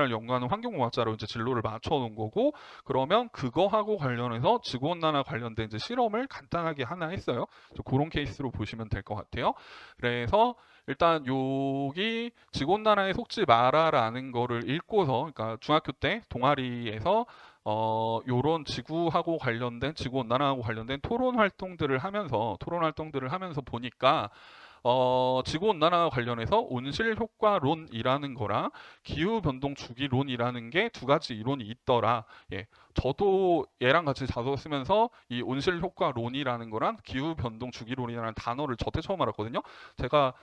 연구하는 환경공학자로 이제 진로를 맞춰 놓은 거고 그러면 그거하고 관련해서 지구온난화 관련된 이제 실험을 간단하게 하나 했어요. 그런 케이스로 보시면 될 것 같아요. 그래서 일단 여기 지구온난화에 속지 마라라는 거를 읽고서 그러니까 중학교 때 동아리에서 요런 지구하고 관련된 지구온난화하고 관련된 토론 활동들을 하면서 보니까 지구온난화 관련해서 온실효과론이라는 거랑 기후변동 주기론이라는 게 두 가지 이론이 있더라. 예, 저도 얘랑 같이 자소 쓰면서 이 온실효과론이라는 거랑 기후변동 주기론이라는 단어를 저때 처음 알았거든요. 제가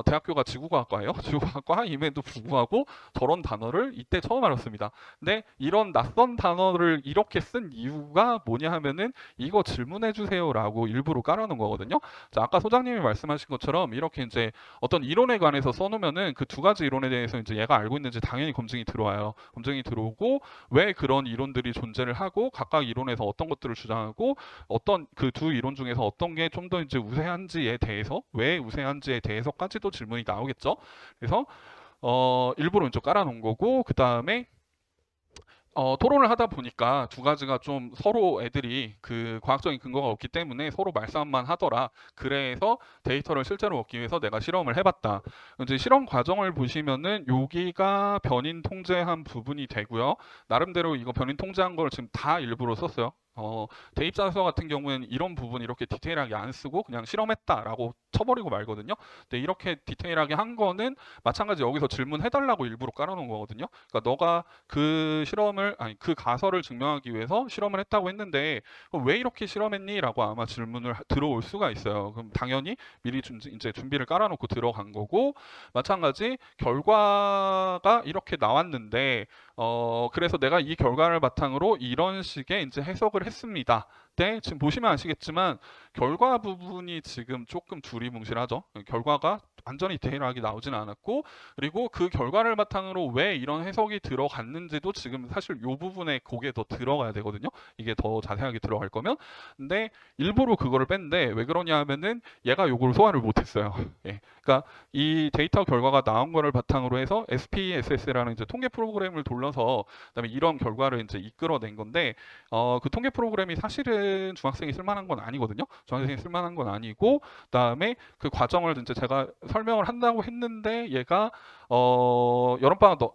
대학교가 지구과학과예요. 지구과학과임에도 불구하고 저런 단어를 이때 처음 알았습니다. 근데 이런 낯선 단어를 이렇게 쓴 이유가 뭐냐 하면은 이거 질문해 주세요라고 일부러 깔아놓은 거거든요. 자, 아까 소장님이 말씀하신 것처럼 이렇게 이제 어떤 이론에 관해서 써놓으면은 그 두 가지 이론에 대해서 이제 얘가 알고 있는지 당연히 검증이 들어와요. 검증이 들어오고 왜 그런 이론들이 존재를 하고 각각 이론에서 어떤 것들을 주장하고 어떤 그 두 이론 중에서 어떤 게 좀 더 이제 우세한지에 대해서 왜 우세한지에 대해서까지도 질문이 나오겠죠. 그래서 일부러 이쪽 깔아놓은 거고 그 다음에 토론을 하다 보니까 두 가지가 좀 서로 애들이 그 과학적인 근거가 없기 때문에 서로 말싸움만 하더라. 그래서 데이터를 실제로 얻기 위해서 내가 실험을 해봤다. 이제 실험 과정을 보시면은 여기가 변인 통제한 부분이 되고요. 나름대로 이거 변인 통제한 걸 지금 다 일부러 썼어요. 대입자서 같은 경우에는 이런 부분 이렇게 디테일하게 안 쓰고 그냥 실험했다라고 쳐버리고 말거든요. 근데 이렇게 디테일하게 한 거는 마찬가지 여기서 질문해달라고 일부러 깔아놓은 거거든요. 그러니까 너가 그 가설을 증명하기 위해서 실험을 했다고 했는데 왜 이렇게 실험했니?라고 아마 질문을 들어올 수가 있어요. 그럼 당연히 미리 이제 준비를 깔아놓고 들어간 거고 마찬가지 결과가 이렇게 나왔는데 그래서 내가 이 결과를 바탕으로 이런 식의 이제 해석을 했습니다. 네, 지금 보시면 아시겠지만 결과 부분이 지금 조금 두리뭉실하죠. 결과가 완전히 디테일하게 나오진 않았고 그리고 그 결과를 바탕으로 왜 이런 해석이 들어갔는지도 지금 사실 이 부분에 거기에 더 들어가야 되거든요. 이게 더 자세하게 들어갈 거면. 근데 일부러 그거를 뺐는데 왜 그러냐 하면은 얘가 요걸 소화를 못했어요. 예. 그러니까 이 데이터 결과가 나온 거를 바탕으로 해서 SPSS라는 이제 통계 프로그램을 돌려서 그다음에 이런 결과를 이제 이끌어낸 건데 그 통계 프로그램이 사실은 중학생이 쓸만한 건 아니거든요. 중학생이 쓸만한 건 아니고 그다음에 그 과정을 이제 제가 설명을 한다고 했는데 얘가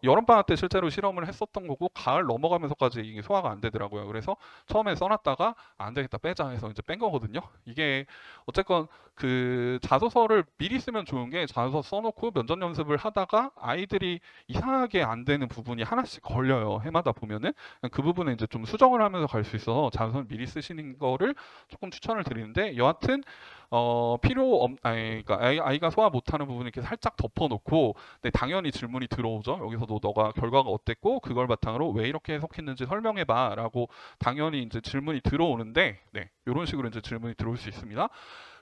여름방학 때 실제로 실험을 했었던 거고 가을 넘어가면서까지 이게 소화가 안 되더라고요. 그래서 처음에 써놨다가 안 되겠다 빼자 해서 이제 뺀 거거든요. 이게 어쨌건 그 자소서를 미리 쓰면 좋은 게 자소서 써놓고 면접 연습을 하다가 아이들이 이상하게 안 되는 부분이 하나씩 걸려요. 해마다 보면은 그 부분에 이제 좀 수정을 하면서 갈 수 있어서 자소서 미리 쓰시는 거를 조금 추천을 드리는데 여하튼 그러니까 아이가 소화 못하는 부분을 이렇게 살짝 덮어놓고, 네, 당연히 질문이 들어오죠. 여기서도 너가 결과가 어땠고, 그걸 바탕으로 왜 이렇게 해석했는지 설명해봐라고 당연히 이제 질문이 들어오는데, 네, 이런 식으로 이제 질문이 들어올 수 있습니다.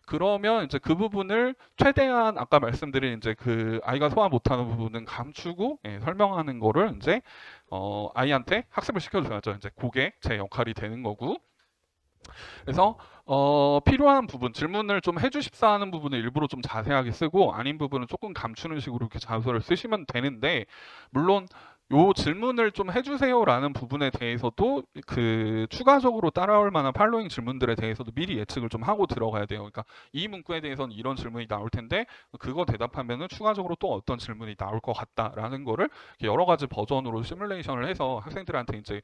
그러면 이제 그 부분을 최대한 아까 말씀드린 이제 그 아이가 소화 못하는 부분은 감추고 설명하는 거를 이제 아이한테 학습을 시켜줘야죠. 이제 그게 제 역할이 되는 거고. 그래서 필요한 부분, 질문을 좀 해주십사 하는 부분을 일부러 좀 자세하게 쓰고 아닌 부분은 조금 감추는 식으로 이렇게 자소서를 쓰시면 되는데 물론 요 질문을 좀 해주세요라는 부분에 대해서도 그 추가적으로 따라올 만한 팔로잉 질문들에 대해서도 미리 예측을 좀 하고 들어가야 돼요. 그러니까 이 문구에 대해서는 이런 질문이 나올 텐데 그거 대답하면은 추가적으로 또 어떤 질문이 나올 것 같다라는 거를 여러 가지 버전으로 시뮬레이션을 해서 학생들한테 이제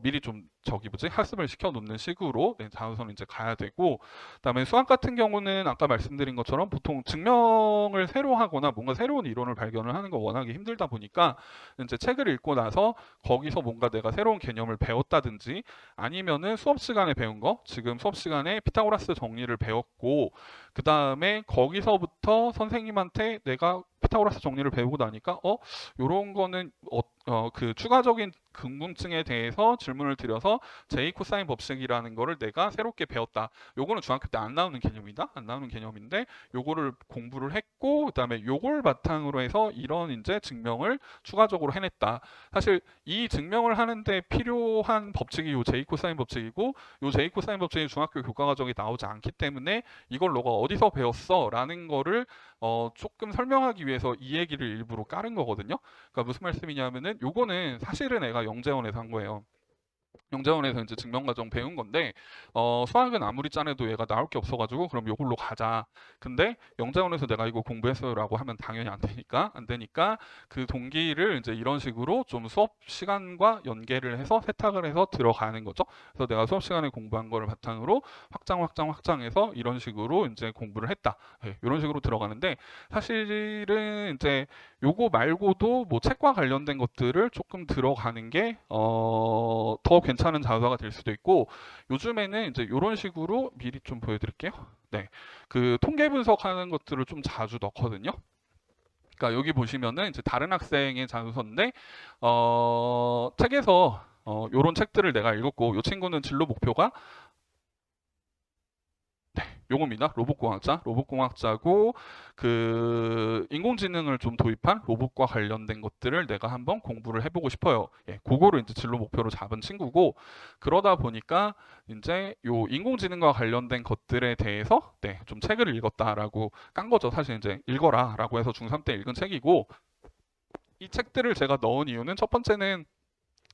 미리 좀 저기 뭐지 학습을 시켜 놓는 식으로 네, 자소서는 이제 가야 되고, 그다음에 수학 같은 경우는 아까 말씀드린 것처럼 보통 증명을 새로 하거나 뭔가 새로운 이론을 발견을 하는 거 워낙에 힘들다 보니까 이제 책을 읽고 나서 거기서 뭔가 내가 새로운 개념을 배웠다든지 아니면은 수업 시간에 배운 거, 지금 수업 시간에 피타고라스 정리를 배웠고 그 다음에 거기서부터 선생님한테 내가 피타고라스 정리를 배우고 나니까 요런 거는 그 추가적인 궁금증에 대해서 질문을 드려서 제이 코사인 법칙이라는 거를 내가 새롭게 배웠다. 요거는 중학교 때 안 나오는 개념이다. 안 나오는 개념인데 요거를 공부를 했고 그다음에 요걸 바탕으로 해서 이런 이제 증명을 추가적으로 해냈다. 사실 이 증명을 하는데 필요한 법칙이 요 제이 코사인 법칙이고 요 제이 코사인 법칙이 중학교 교과 과정에 나오지 않기 때문에 이걸 너가 어디서 배웠어? 라는 거를 조금 설명하기 위해서 이 얘기를 일부러 깔은 거거든요. 그러니까 무슨 말씀이냐면은 요거는 사실은 애가 영재원에서 한 거예요. 영재원에서 이제 증명과정 배운 건데 수학은 아무리 짜내도 얘가 나올 게 없어가지고 그럼 요걸로 가자. 근데 영재원에서 내가 이거 공부했어요라고 하면 당연히 안 되니까 그 동기를 이제 이런 식으로 좀 수업 시간과 연계를 해서 세탁을 해서 들어가는 거죠. 그래서 내가 수업 시간에 공부한 거를 바탕으로 확장해서 이런 식으로 이제 공부를 했다. 네, 이런 식으로 들어가는데 사실은 이제 요거 말고도 뭐 책과 관련된 것들을 조금 들어가는 게 더 괜찮은 자소서가 될 수도 있고, 요즘에는 이제 이런 식으로 미리 좀 보여드릴게요. 네, 그 통계 분석하는 것들을 좀 자주 넣거든요. 그러니까 여기 보시면은 이제 다른 학생의 자소서인데 책에서 요런 책들을 내가 읽었고 요 친구는 진로 목표가 요겁니다. 로봇공학자고 그 인공지능을 좀 도입한 로봇과 관련된 것들을 내가 한번 공부를 해보고 싶어요. 예, 그거를 이제 진로 목표로 잡은 친구고, 그러다 보니까 이제 요 인공지능과 관련된 것들에 대해서 네, 좀 책을 읽었다라고 깐 거죠. 사실 이제 읽어라라고 해서 중3 때 읽은 책이고, 이 책들을 제가 넣은 이유는 첫 번째는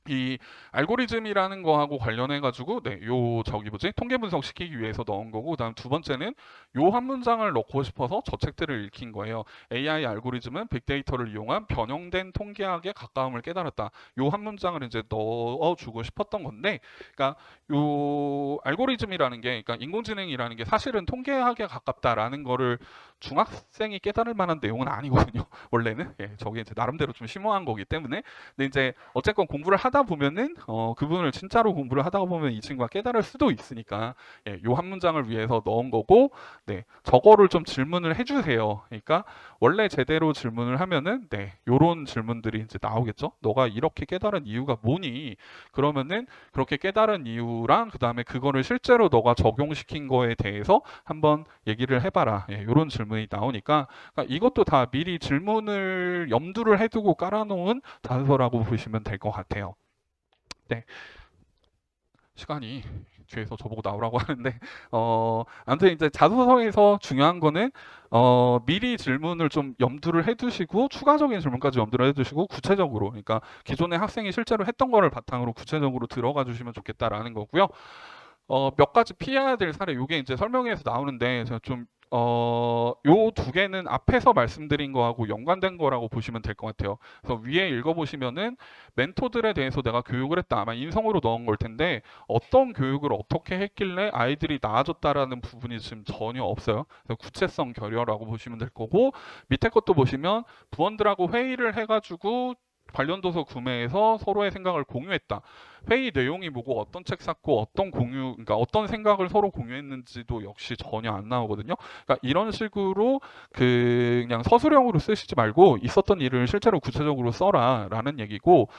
이 알고리즘이라는 거하고 관련해 가지고 요 저기 뭐지 통계 분석 시키기 위해서 넣은 거고, 그다음 두 번째는 요 한 문장을 넣고 싶어서 저 책들을 읽힌 거예요. AI 알고리즘은 빅데이터를 이용한 변형된 통계학에 가까움을 깨달았다. 요 한 문장을 이제 넣어주고 싶었던 건데, 그러니까 요 알고리즘이라는 게, 그러니까 인공지능이라는 게 사실은 통계학에 가깝다라는 거를 중학생이 깨달을 만한 내용은 아니거든요. 원래는 저게 이제 나름대로 좀 심오한 거기 때문에. 근데 이제 어쨌건 공부를 하다 보면은 그분을 진짜로 공부를 하다 보면 이 친구가 깨달을 수도 있으니까 요 한 문장을 위해서 넣은 거고, 네, 저거를 좀 질문을 해주세요. 그러니까 원래 제대로 질문을 하면은 요런 질문들이 이제 나오겠죠. 너가 이렇게 깨달은 이유가 뭐니? 그러면은 그렇게 깨달은 이유랑 그 다음에 그거를 실제로 너가 적용시킨 거에 대해서 한번 얘기를 해봐라. 요런 질문이 나오니까, 그러니까 이것도 다 미리 질문을 염두를 해두고 깔아놓은 자소서라고 보시면 될 것 같아요. 네, 시간이 뒤에서 저보고 나오라고 하는데 아무튼 이제 자소서에서 중요한 거는 미리 질문을 좀 염두를 해두시고 추가적인 질문까지 염두를 해두시고 구체적으로, 그러니까 기존에 학생이 실제로 했던 거를 바탕으로 구체적으로 들어가 주시면 좋겠다라는 거고요. 몇 가지 피해야 될 사례, 요게 이제 설명회에서 나오는데 제가 좀 요 두 개는 앞에서 말씀드린 거하고 연관된 거라고 보시면 될 것 같아요. 그래서 위에 읽어보시면은 멘토들에 대해서 내가 교육을 했다. 아마 인성으로 넣은 걸 텐데 어떤 교육을 어떻게 했길래 아이들이 나아졌다라는 부분이 지금 전혀 없어요. 그래서 구체성 결여라고 보시면 될 거고, 밑에 것도 보시면 부원들하고 회의를 해가지고 관련 도서 구매해서 서로의 생각을 공유했다. 회의 내용이 뭐고 어떤 책 샀고 그러니까 어떤 생각을 서로 공유했는지도 역시 전혀 안 나오거든요. 그러니까 이런 식으로 그냥 서술형으로 쓰시지 말고 있었던 일을 실제로 구체적으로 써라라는 얘기고,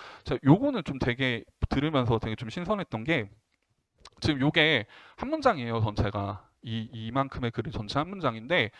요거는 좀 되게 들으면서 되게 좀 신선했던 게 지금 요게 한 문장이에요, 전체가. 이만큼의 글이 전체 한 문장인데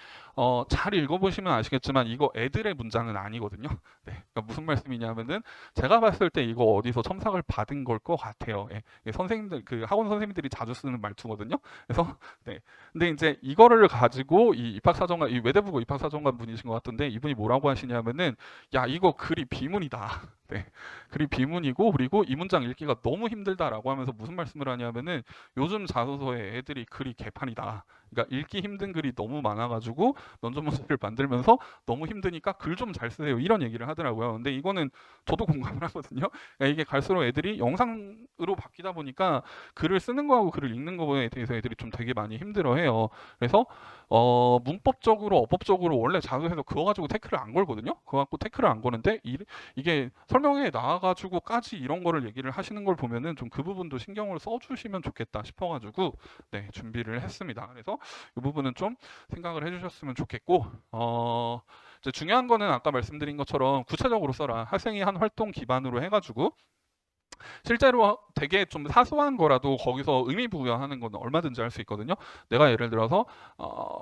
잘 읽어보시면 아시겠지만 이거 애들의 문장은 아니거든요. 네, 그러니까 무슨 말씀이냐면은 제가 봤을 때 이거 어디서 첨삭을 받은 걸 것 같아요. 예, 이게 선생님들 그 학원 선생님들이 자주 쓰는 말투거든요. 그래서 네, 근데 이제 이거를 가지고 이 입학사정관 이 외대부고 입학사정관 분이신 것 같던데 이분이 뭐라고 하시냐면은 야 이거 글이 비문이다. 네, 글이 비문이고 그리고 이 문장 읽기가 너무 힘들다라고 하면서 무슨 말씀을 하냐면은 요즘 자소서에 애들이 글이 개판이다. 그러니까 읽기 힘든 글이 너무 많아가지고 면접 문제를 만들면서 너무 힘드니까 글 좀 잘 쓰세요. 이런 얘기를 하더라고요. 근데 이거는 저도 공감을 하거든요. 그러니까 이게 갈수록 애들이 영상으로 바뀌다 보니까 글을 쓰는 거하고 글을 읽는 거에 대해서 애들이 좀 되게 많이 힘들어해요. 그래서 문법적으로 어법적으로 원래 자소서에서 그거 가지고 태클을 안 걸거든요. 그거 갖고 태클을 안 거는데 이게 설명회에 나와가지고까지 이런 거를 얘기를 하시는 걸 보면은 좀 그 부분도 신경을 써주시면 좋겠다 싶어가지고 네 준비를 했습니다. 그래서 이 부분은 좀 생각을 해주셨으면 좋겠고 이제 중요한 거는 아까 말씀드린 것처럼 구체적으로 써라. 학생이 한 활동 기반으로 해가지고 실제로 되게 좀 사소한 거라도 거기서 의미 부여하는 건 얼마든지 할 수 있거든요. 내가 예를 들어서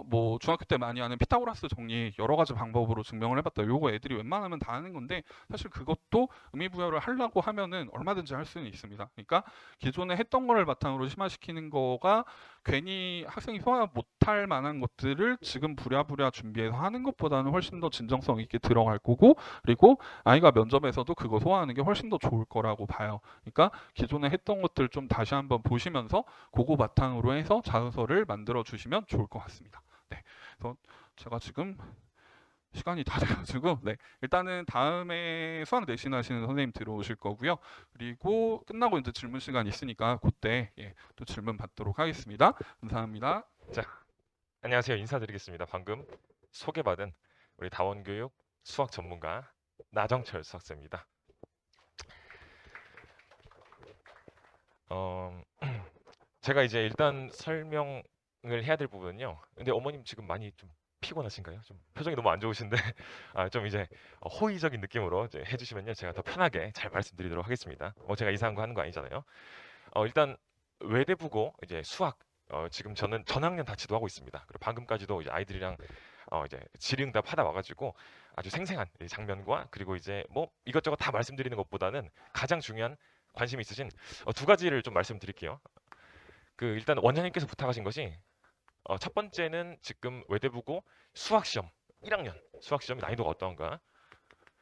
뭐 중학교 때 많이 하는 피타고라스 정리 여러 가지 방법으로 증명을 해봤다. 요거 애들이 웬만하면 다 하는 건데 사실 그것도 의미 부여를 하려고 하면은 얼마든지 할 수는 있습니다. 그러니까 기존에 했던 거를 바탕으로 심화시키는 거가 괜히 학생이 소화 못할 만한 것들을 지금 부랴부랴 준비해서 하는 것보다는 훨씬 더 진정성 있게 들어갈 거고 그리고 아이가 면접에서도 그거 소화하는 게 훨씬 더 좋을 거라고 봐요. 그러니까 기존에 했던 것들 좀 다시 한번 보시면서 그거 바탕으로 해서 자소서를 만들어 주시면 좋을 것 같습니다. 네, 그래서 제가 지금 시간이 다 돼가지고 네 일단은 다음에 수학 내신 하시는 선생님 들어오실 거고요. 그리고 끝나고 이제 질문 시간 있으니까 그때 또 질문 받도록 하겠습니다. 감사합니다. 자, 안녕하세요. 인사드리겠습니다. 방금 소개받은 우리 다원교육 수학 전문가 나정철 수학자입니다. 제가 이제 일단 설명을 해야 될 부분은요. 근데 어머님 지금 많이 좀 피곤하신가요? 좀 표정이 너무 안 좋으신데 좀 이제 호의적인 느낌으로 이제 해주시면요. 제가 더 편하게 잘 말씀드리도록 하겠습니다. 제가 이상한 거 하는 거 아니잖아요. 일단 외대부고 이제 수학 지금 저는 전학년 다 지도하고 있습니다. 그리고 방금까지도 이제 아이들이랑 이제 질의응답 하다 와가지고 아주 생생한 이 장면과 그리고 이제 뭐 이것저것 다 말씀드리는 것보다는 가장 중요한 관심 있으신 두 가지를 좀 말씀드릴게요. 그 일단 원장님께서 부탁하신 것이 첫 번째는 지금 외대부고 수학 시험 1학년 수학 시험의 난이도가 어떠한가.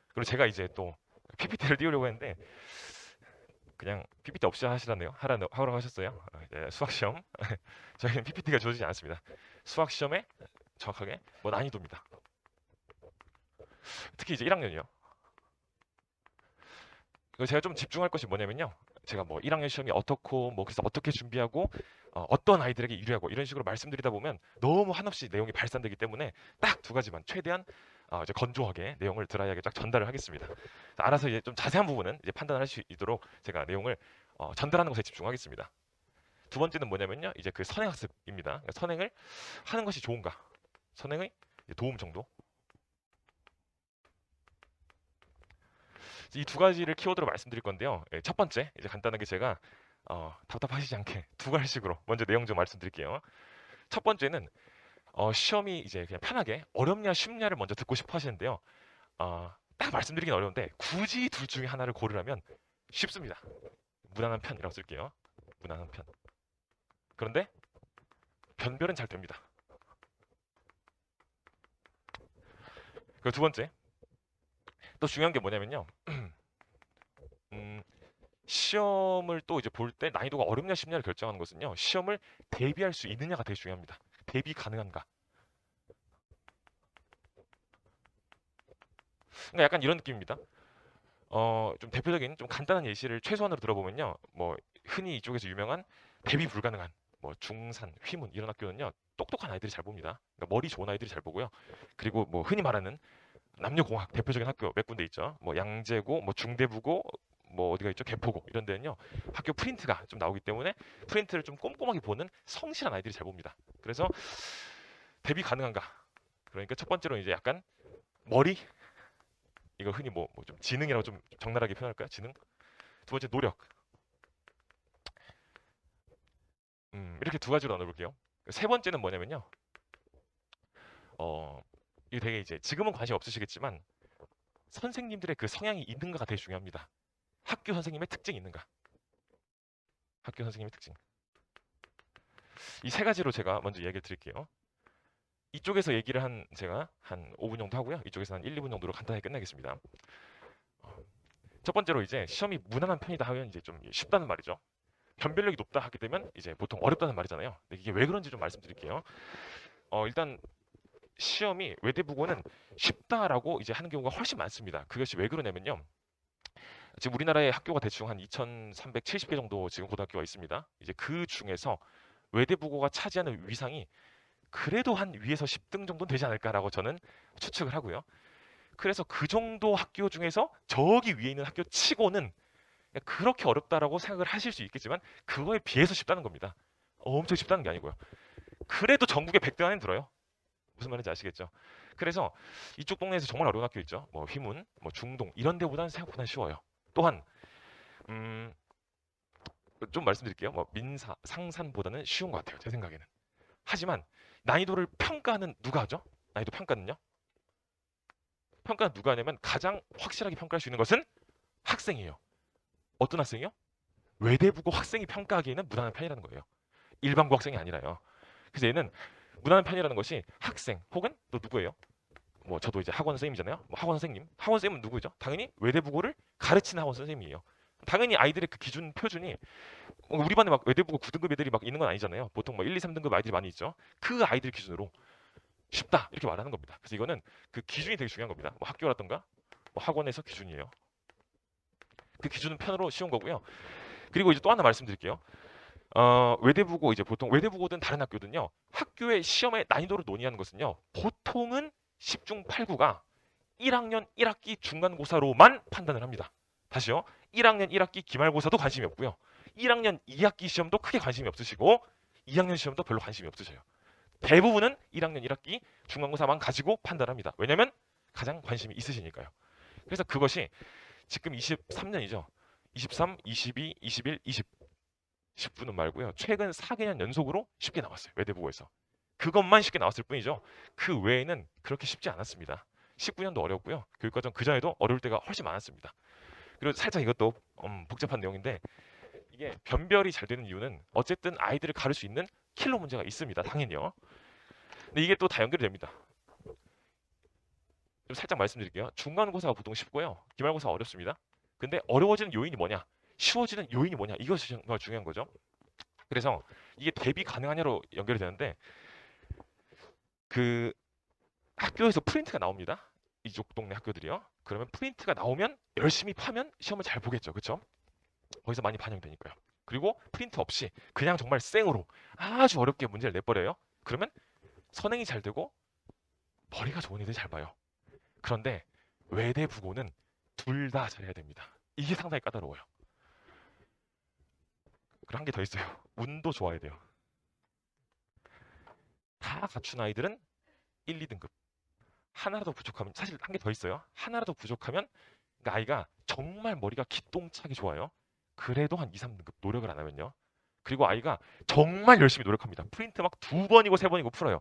그리고 제가 이제 또 PPT를 띄우려고 했는데 그냥 PPT 없이 하시라네요. 하라고 하셨어요. 이제 수학 시험 저희는 PPT가 주어지지 않습니다. 수학 시험에 정확하게 뭐 난이도입니다. 특히 이제 1학년이요. 제가 좀 집중할 것이 뭐냐면요. 제가 뭐 1학년 시험이 어떻고 뭐 그래서 어떻게 준비하고 어떤 아이들에게 유리하고 이런 식으로 말씀드리다 보면 너무 한없이 내용이 발산되기 때문에 딱 두 가지만 최대한 이제 건조하게 내용을 드라이하게 딱 전달을 하겠습니다. 알아서 이제 좀 자세한 부분은 이제 판단할 수 있도록 제가 내용을 전달하는 것에 집중하겠습니다. 두 번째는 뭐냐면요. 이제 그 선행학습입니다. 그러니까 선행을 하는 것이 좋은가? 선행의 도움 정도. 이 두 가지를 키워드로 말씀드릴 건데요. 첫 번째 이제 간단하게 제가 답답하시지 않게 두 가지식으로 먼저 내용 좀 말씀드릴게요. 첫 번째는 시험이 이제 그냥 편하게 어렵냐 쉽냐를 먼저 듣고 싶어 하시는데요. 딱 말씀드리긴 어려운데 굳이 둘 중에 하나를 고르라면 쉽습니다. 무난한 편이라고 쓸게요. 무난한 편. 그런데 변별은 잘 됩니다. 그리고 두 번째 또 중요한 게 뭐냐면요. 시험을 또 이제 볼 때 난이도가 어렵냐 쉽냐를 결정하는 것은요. 시험을 대비할 수 있느냐가 되게 중요합니다. 대비 가능한가. 그러니까 약간 이런 느낌입니다. 좀 대표적인 좀 간단한 예시를 최소한으로 들어보면요. 뭐 흔히 이쪽에서 유명한 대비 불가능한 뭐 중산, 휘문 이런 학교는요. 똑똑한 아이들이 잘 봅니다. 그러니까 머리 좋은 아이들이 잘 보고요. 그리고 뭐 흔히 말하는 남녀공학 대표적인 학교 몇 군데 있죠. 뭐 양재고, 뭐 중대부고, 뭐 어디가 있죠? 개포고 이런 데는요. 학교 프린트가 좀 나오기 때문에 프린트를 좀 꼼꼼하게 보는 성실한 아이들이 잘 봅니다. 그래서 대비 가능한가? 그러니까 첫 번째로 이제 약간 머리 이거 흔히 뭐 좀 지능이라고 좀 적나라하게 표현할까요? 지능. 두 번째 노력. 이렇게 두 가지로 나눠볼게요. 세 번째는 뭐냐면요. 이게 되게 이제 지금은 관심 없으시겠지만 선생님들의 그 성향이 있는가가 되게 중요합니다. 학교 선생님의 특징이 있는가. 학교 선생님의 특징. 이 세 가지로 제가 먼저 얘기를 드릴게요. 이쪽에서 얘기를 제가 한 5분 정도 하고요. 이쪽에서 한 1, 2분 정도로 간단하게 끝내겠습니다. 첫 번째로 이제 시험이 무난한 편이다 하면 이제 좀 쉽다는 말이죠. 변별력이 높다 하게 되면 이제 보통 어렵다는 말이잖아요. 근데 이게 왜 그런지 좀 말씀드릴게요. 일단 시험이 외대국어는 쉽다라고 이제 하는 경우가 훨씬 많습니다. 그것이 왜 그러냐면요. 지금 우리나라의 학교가 대충 한 2,370개 정도 지금 고등학교가 있습니다. 이제 그 중에서 외대국어가 차지하는 위상이 그래도 한 위에서 10등 정도는 되지 않을까라고 저는 추측을 하고요. 그래서 그 정도 학교 중에서 저기 위에 있는 학교 치고는 그렇게 어렵다라고 생각을 하실 수 있겠지만 그거에 비해서 쉽다는 겁니다. 엄청 쉽다는 게 아니고요. 그래도 전국에 100등 안에 들어요. 무슨 말인지 아시겠죠? 그래서 이쪽 동네에서 정말 어려운 학교 있죠. 뭐 휘문, 뭐 중동 이런 데보다는 생각보다 쉬워요. 또한 좀 말씀드릴게요. 뭐 민사, 상산보다는 쉬운 것 같아요. 제 생각에는. 하지만 난이도를 평가는 누가 하죠? 난이도 평가는요? 평가는 누가 하냐면 가장 확실하게 평가할 수 있는 것은 학생이에요. 어떤 학생이요? 외대국어 학생이 평가하기에는 무난한 편이라는 거예요. 일반고 학생이 아니라요. 그래서 얘는 무난한 편이라는 것이 학생 혹은 또 누구예요? 뭐 저도 이제 학원 선생님이잖아요. 뭐 학원 선생님. 학원 선생님은 누구죠? 당연히 외대국어를 가르치는 학원 선생님이에요. 당연히 아이들의 그 기준 표준이 우리 반에 막 외대국어 9등급 애들이 막 있는 건 아니잖아요. 보통 뭐 1, 2, 3등급 아이들이 많이 있죠. 그 아이들 기준으로 쉽다 이렇게 말하는 겁니다. 그래서 이거는 그 기준이 되게 중요한 겁니다. 뭐 학교라든가 뭐 학원에서 기준이에요. 그 기준은 편으로 쉬운 거고요. 그리고 이제 또 하나 말씀드릴게요. 외대국어 이제 보통 외대국어든 다른 학교든요. 학교의 시험의 난이도를 논의하는 것은요. 보통은 10중 8구가 1학년 1학기 중간고사로만 판단을 합니다. 다시요. 1학년 1학기 기말고사도 관심이 없고요. 1학년 2학기 시험도 크게 관심이 없으시고 2학년 시험도 별로 관심이 없으셔요. 대부분은 1학년 1학기 중간고사만 가지고 판단합니다. 왜냐면 가장 관심이 있으시니까요. 그래서 그것이 지금 23년이죠. 23, 22, 21, 20. 10분은 말고요. 최근 4개년 연속으로 쉽게 나왔어요. 외대국어에서. 그것만 쉽게 나왔을 뿐이죠. 그 외에는 그렇게 쉽지 않았습니다. 19년도 어려웠고요. 교육과정 그전에도 어려울 때가 훨씬 많았습니다. 그리고 살짝 이것도 복잡한 내용인데 이게 변별이 잘 되는 이유는 어쨌든 아이들을 가를 수 있는 킬러 문제가 있습니다. 당연히요. 근데 이게 또 다 연결이 됩니다. 좀 살짝 말씀드릴게요. 중간고사가 보통 쉽고요. 기말고사가 어렵습니다. 근데 어려워지는 요인이 뭐냐? 쉬워지는 요인이 뭐냐? 이것이 정말 중요한 거죠. 그래서 이게 대비 가능하냐로 연결이 되는데 그 학교에서 프린트가 나옵니다. 이쪽 동네 학교들이요. 그러면 프린트가 나오면 열심히 파면 시험을 잘 보겠죠. 그렇죠? 거기서 많이 반영되니까요. 그리고 프린트 없이 그냥 정말 생으로 아주 어렵게 문제를 내버려요. 그러면 선행이 잘 되고 머리가 좋은 애들이 잘 봐요. 그런데 외대국어는 둘 다 잘해야 됩니다. 이게 상당히 까다로워요. 그리고 한 개 더 있어요. 운도 좋아야 돼요. 다 갖춘 아이들은 1, 2등급. 하나라도 부족하면 사실 한 개 더 있어요. 하나라도 부족하면 그러니까 아이가 정말 머리가 기똥차게 좋아요. 그래도 한 2, 3등급 노력을 안 하면요. 그리고 아이가 정말 열심히 노력합니다. 프린트 막 2번이고 3번이고 풀어요.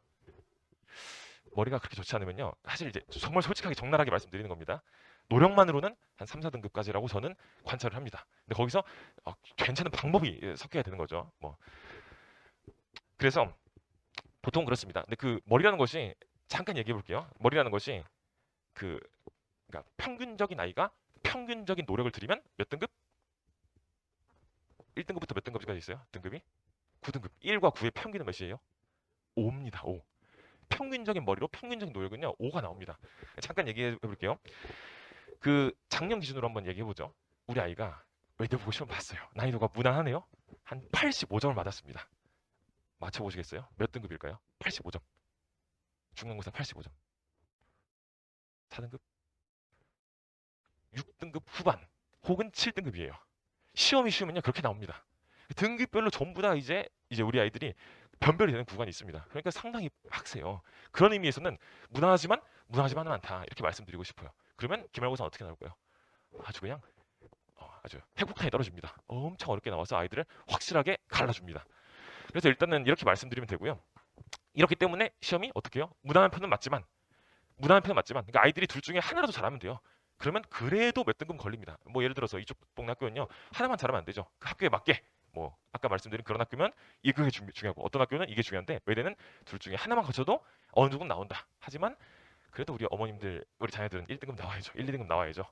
머리가 그렇게 좋지 않으면요. 사실 이제 정말 솔직하게 적나라하게 말씀드리는 겁니다. 노력만으로는 한 3, 4등급까지라고 저는 관찰을 합니다. 근데 거기서 괜찮은 방법이 섞여야 되는 거죠. 뭐 그래서 보통 그렇습니다. 근데 그 머리라는 것이 잠깐 얘기해 볼게요. 머리라는 것이 그러니까 평균적인 아이가 평균적인 노력을 들이면 몇 등급? 1등급부터 몇 등급까지 있어요? 등급이? 9등급. 1과 9의 평균은 몇이에요? 5입니다. 5. 평균적인 머리로 평균적인 노력은요. 5가 나옵니다. 잠깐 얘기해 볼게요. 그 작년 기준으로 한번 얘기해 보죠. 우리 아이가 외대국어 시험 봤어요. 난이도가 무난하네요. 한 85점을 맞았습니다. 맞춰보시겠어요? 몇 등급일까요? 85점. 중간고사 85점. 4등급? 6등급 후반 혹은 7등급이에요. 시험이 쉬우면요 그렇게 나옵니다. 등급별로 전부 다 이제 우리 아이들이 변별이 되는 구간이 있습니다. 그러니까 상당히 빡세요. 그런 의미에서는 무난하지만은 않다 이렇게 말씀드리고 싶어요. 그러면 기말고사는 어떻게 나올까요? 아주 그냥 아주 핵폭탄이 떨어집니다. 엄청 어렵게 나와서 아이들을 확실하게 갈라줍니다. 그래서 일단은 이렇게 말씀드리면 되고요. 이렇기 때문에 시험이 어떻게 해요? 무난한 편은 맞지만 그러니까 아이들이 둘 중에 하나라도 잘하면 돼요. 그러면 그래도 몇 등급 걸립니다. 뭐 예를 들어서 이쪽 동네 학교는요, 하나만 잘하면 안 되죠. 그 학교에 맞게 뭐 아까 말씀드린 그런 학교면 이게 중요하고, 어떤 학교는 이게 중요한데 외대는 둘 중에 하나만 거쳐도 어느 정도는 나온다. 하지만 그래도 우리 어머님들, 우리 자녀들은 1등급 나와야죠. 1, 2등급 나와야죠.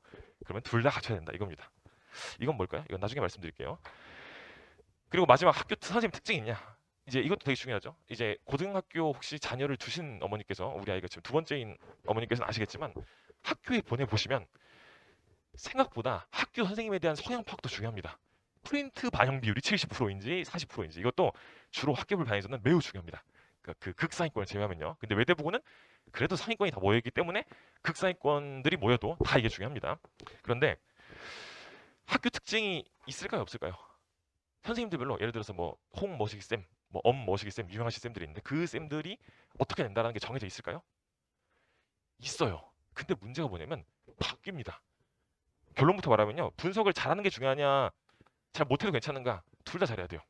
그러면 둘 다 갖춰야 된다 이겁니다. 이건 뭘까요? 이건 나중에 말씀드릴게요. 그리고 마지막 학교 선생님 특징이 있냐? 이제 이것도 되게 중요하죠. 이제 고등학교 혹시 자녀를 두신 어머니께서, 우리 아이가 지금 두 번째인 어머니께서는 아시겠지만 학교에 보내 보시면 생각보다 학교 선생님에 대한 성향 파악도 중요합니다. 프린트 반영 비율이 70%인지 40%인지 이것도 주로 학교별 반에서는 매우 중요합니다. 그 극상위권을 제외하면요. 근데 외대부고는 그래도 상위권이 다 모여있기 때문에 극상위권들이 모여도 다 이게 중요합니다. 그런데 학교 특징이 있을까요, 없을까요? 선생님들별로 예를 들어서 뭐 홍머시기 쌤, 뭐 엄머시기 쌤, 유명하신 쌤들이 있는데 그 쌤들이 어떻게 된다는 게 정해져 있을까요? 있어요. 근데 문제가 뭐냐면 바뀝니다. 결론부터 말하면요, 분석을 잘하는 게 중요하냐, 잘 못해도 괜찮은가, 둘 다 잘해야 돼요.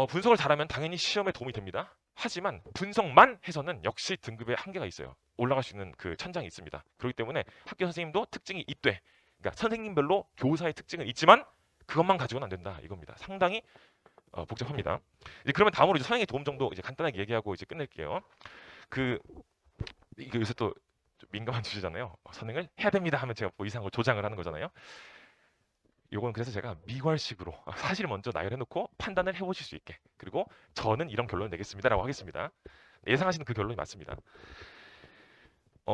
분석을 잘하면 당연히 시험에 도움이 됩니다. 하지만 분석만 해서는 역시 등급에 한계가 있어요. 올라갈 수 있는 그 천장이 있습니다. 그렇기 때문에 학교 선생님도 특징이 있되, 그러니까 선생님별로 교사의 특징은 있지만 그것만 가지고는 안 된다 이겁니다. 상당히 복잡합니다. 이제 그러면 다음으로 이제 선생의 도움 정도 이제 간단하게 얘기하고 이제 끝낼게요. 이게 요새 또 민감한 주제잖아요. 선행을 해야 됩니다 하면 제가 뭐 이상한 걸 조장을 하는 거잖아요. 요건 그래서 제가 미괄식으로 사실 먼저 나열해놓고 판단을 해보실 수 있게, 그리고 저는 이런 결론을 내겠습니다라고 하겠습니다. 예상하시는 그 결론이 맞습니다.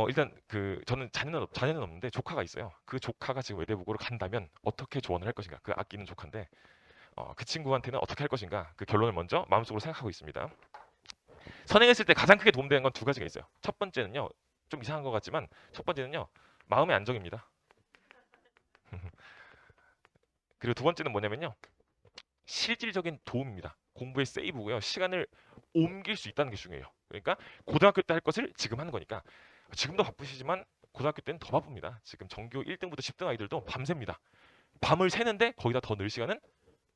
일단 저는 자녀는 없는데 조카가 있어요. 그 조카가 지금 외대부고를 간다면 어떻게 조언을 할 것인가, 그 아끼는 조카인데 그 친구한테는 어떻게 할 것인가, 그 결론을 먼저 마음속으로 생각하고 있습니다. 선행했을 때 가장 크게 도움되는 건 두 가지가 있어요. 첫 번째는요, 좀 이상한 것 같지만 첫 번째는요, 마음의 안정입니다. 그리고 두 번째는 뭐냐면요, 실질적인 도움입니다. 공부의 세이브고요. 시간을 옮길 수 있다는 게 중요해요. 그러니까 고등학교 때 할 것을 지금 하는 거니까, 지금도 바쁘시지만 고등학교 때는 더 바쁩니다. 지금 전교 1등부터 10등 아이들도 밤새입니다. 밤을 새는데 거기다 더 늘 시간은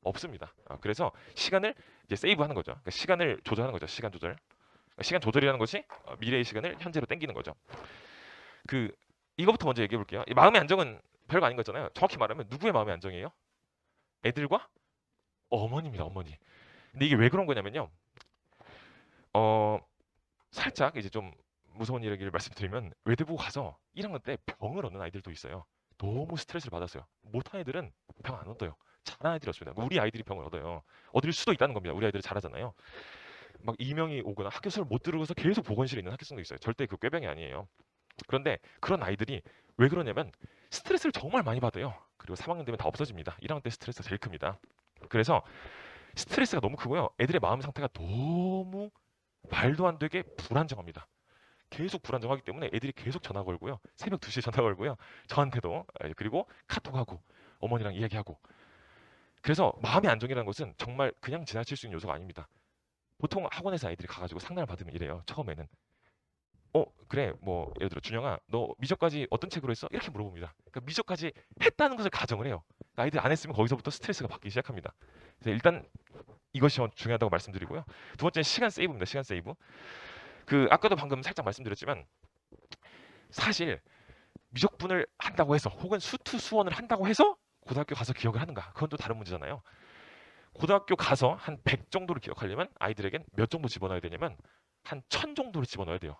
없습니다. 그래서 시간을 이제 세이브하는 거죠. 그러니까 시간을 조절하는 거죠. 시간 조절. 시간 조절이라는 것이 미래의 시간을 현재로 당기는 거죠. 이거부터 먼저 얘기해 볼게요. 마음의 안정은 별거 아닌 거잖아요. 정확히 말하면 누구의 마음의 안정이에요? 애들과 어머니입니다. 어머니. 근데 이게 왜 그런 거냐면요, 살짝 이제 좀 무서운 얘기를 말씀드리면 외대부고 가서 1학년 때 병을 얻는 아이들도 있어요. 너무 스트레스를 받았어요. 못한 애들은 병 안 얻어요. 잘하는 애들이 얻습니다. 우리 아이들이 병을 얻어요. 얻을 수도 있다는 겁니다. 우리 아이들이 잘하잖아요. 막 이명이 오거나 학교 수업을 못 들어서 계속 보건실에 있는 학교생도 있어요. 절대 그 꾀병이 아니에요. 그런데 그런 아이들이 왜 그러냐면 스트레스를 정말 많이 받아요. 그리고 3학년 되면 다 없어집니다. 1학년 때 스트레스가 제일 큽니다. 그래서 스트레스가 너무 크고요. 애들의 마음 상태가 너무 말도 안 되게 불안정합니다. 계속 불안정하기 때문에 애들이 계속 전화 걸고요. 새벽 2시에 전화 걸고요. 저한테도. 그리고 카톡하고 어머니랑 이야기하고. 그래서 마음의 안정이라는 것은 정말 그냥 지나칠 수 있는 요소가 아닙니다. 보통 학원에서 아이들이 가가지고 상담을 받으면 이래요. 처음에는. 그래, 뭐 예를 들어 준영아, 너 미적까지 어떤 책으로 했어? 이렇게 물어봅니다. 그러니까 미적까지 했다는 것을 가정을 해요. 그러니까 아이들이 안 했으면 거기서부터 스트레스가 받기 시작합니다. 그래서 일단 이것이 중요하다고 말씀드리고요. 두 번째는 시간 세이브입니다. 시간 세이브. 아까도 방금 살짝 말씀드렸지만 사실 미적분을 한다고 해서 혹은 수투 수원을 한다고 해서 고등학교 가서 기억을 하는가, 그건 또 다른 문제잖아요. 고등학교 가서 한 100 정도를 기억하려면 아이들에겐 몇 정도 집어넣어야 되냐면 한 1000 정도를 집어넣어야 돼요.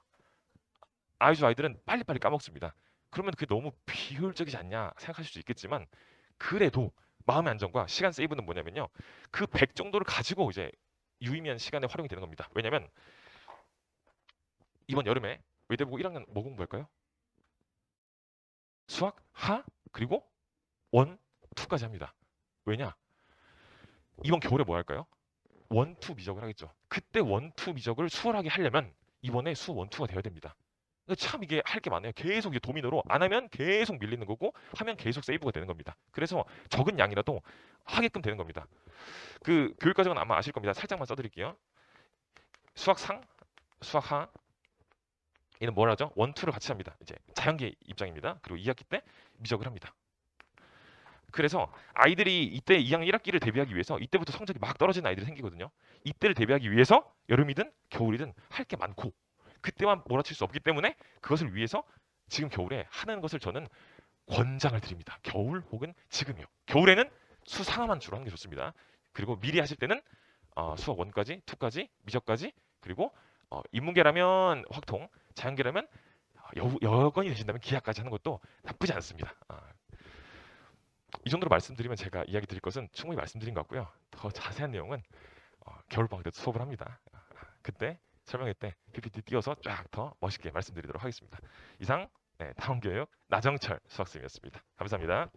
아이들은 빨리빨리 까먹습니다. 그러면 그게 너무 비효율적이지 않냐 생각하실 수 있겠지만, 그래도 마음의 안정과 시간 세이브는 뭐냐면요, 그 100 정도를 가지고 이제 유의미한 시간에 활용이 되는 겁니다. 왜냐면 이번 여름에 외대부고 1학년 뭐 공부할까요? 수학, 하, 그리고 원, 투까지 합니다. 왜냐? 이번 겨울에 뭐 할까요? 원, 투 미적을 하겠죠. 그때 원, 투 미적을 수월하게 하려면 이번에 수 원, 투가 되어야 됩니다. 참 이게 할 게 많아요. 계속 이제 도미노로 안 하면 계속 밀리는 거고, 하면 계속 세이브가 되는 겁니다. 그래서 적은 양이라도 하게끔 되는 겁니다. 교육과정은 아마 아실 겁니다. 살짝만 써드릴게요. 수학 상, 수학 하, 얘는 뭘 하죠? 원, 투를 같이 합니다. 이제 자연계 입장입니다. 그리고 2학기 때 미적을 합니다. 그래서 아이들이 이때 2학년 1학기를 대비하기 위해서 이때부터 성적이 막 떨어지는 아이들이 생기거든요. 이때를 대비하기 위해서 여름이든 겨울이든 할 게 많고 그때만 몰아칠 수 없기 때문에 그것을 위해서 지금 겨울에 하는 것을 저는 권장을 드립니다. 겨울 혹은 지금이요. 겨울에는 수상함한 주로 하는 게 좋습니다. 그리고 미리 하실 때는 수학 1까지, 2까지, 미적까지 그리고 인문계라면 확통, 자연계라면 여건이 되신다면 기하까지 하는 것도 나쁘지 않습니다. 이 정도로 말씀드리면 제가 이야기 드릴 것은 충분히 말씀드린 것 같고요. 더 자세한 내용은 겨울방학 때 수업을 합니다. 그때 설명회 때 PPT 띄워서 쫙 더 멋있게 말씀드리도록 하겠습니다. 이상 타운교육 나정철 수학쌤이었습니다. 감사합니다.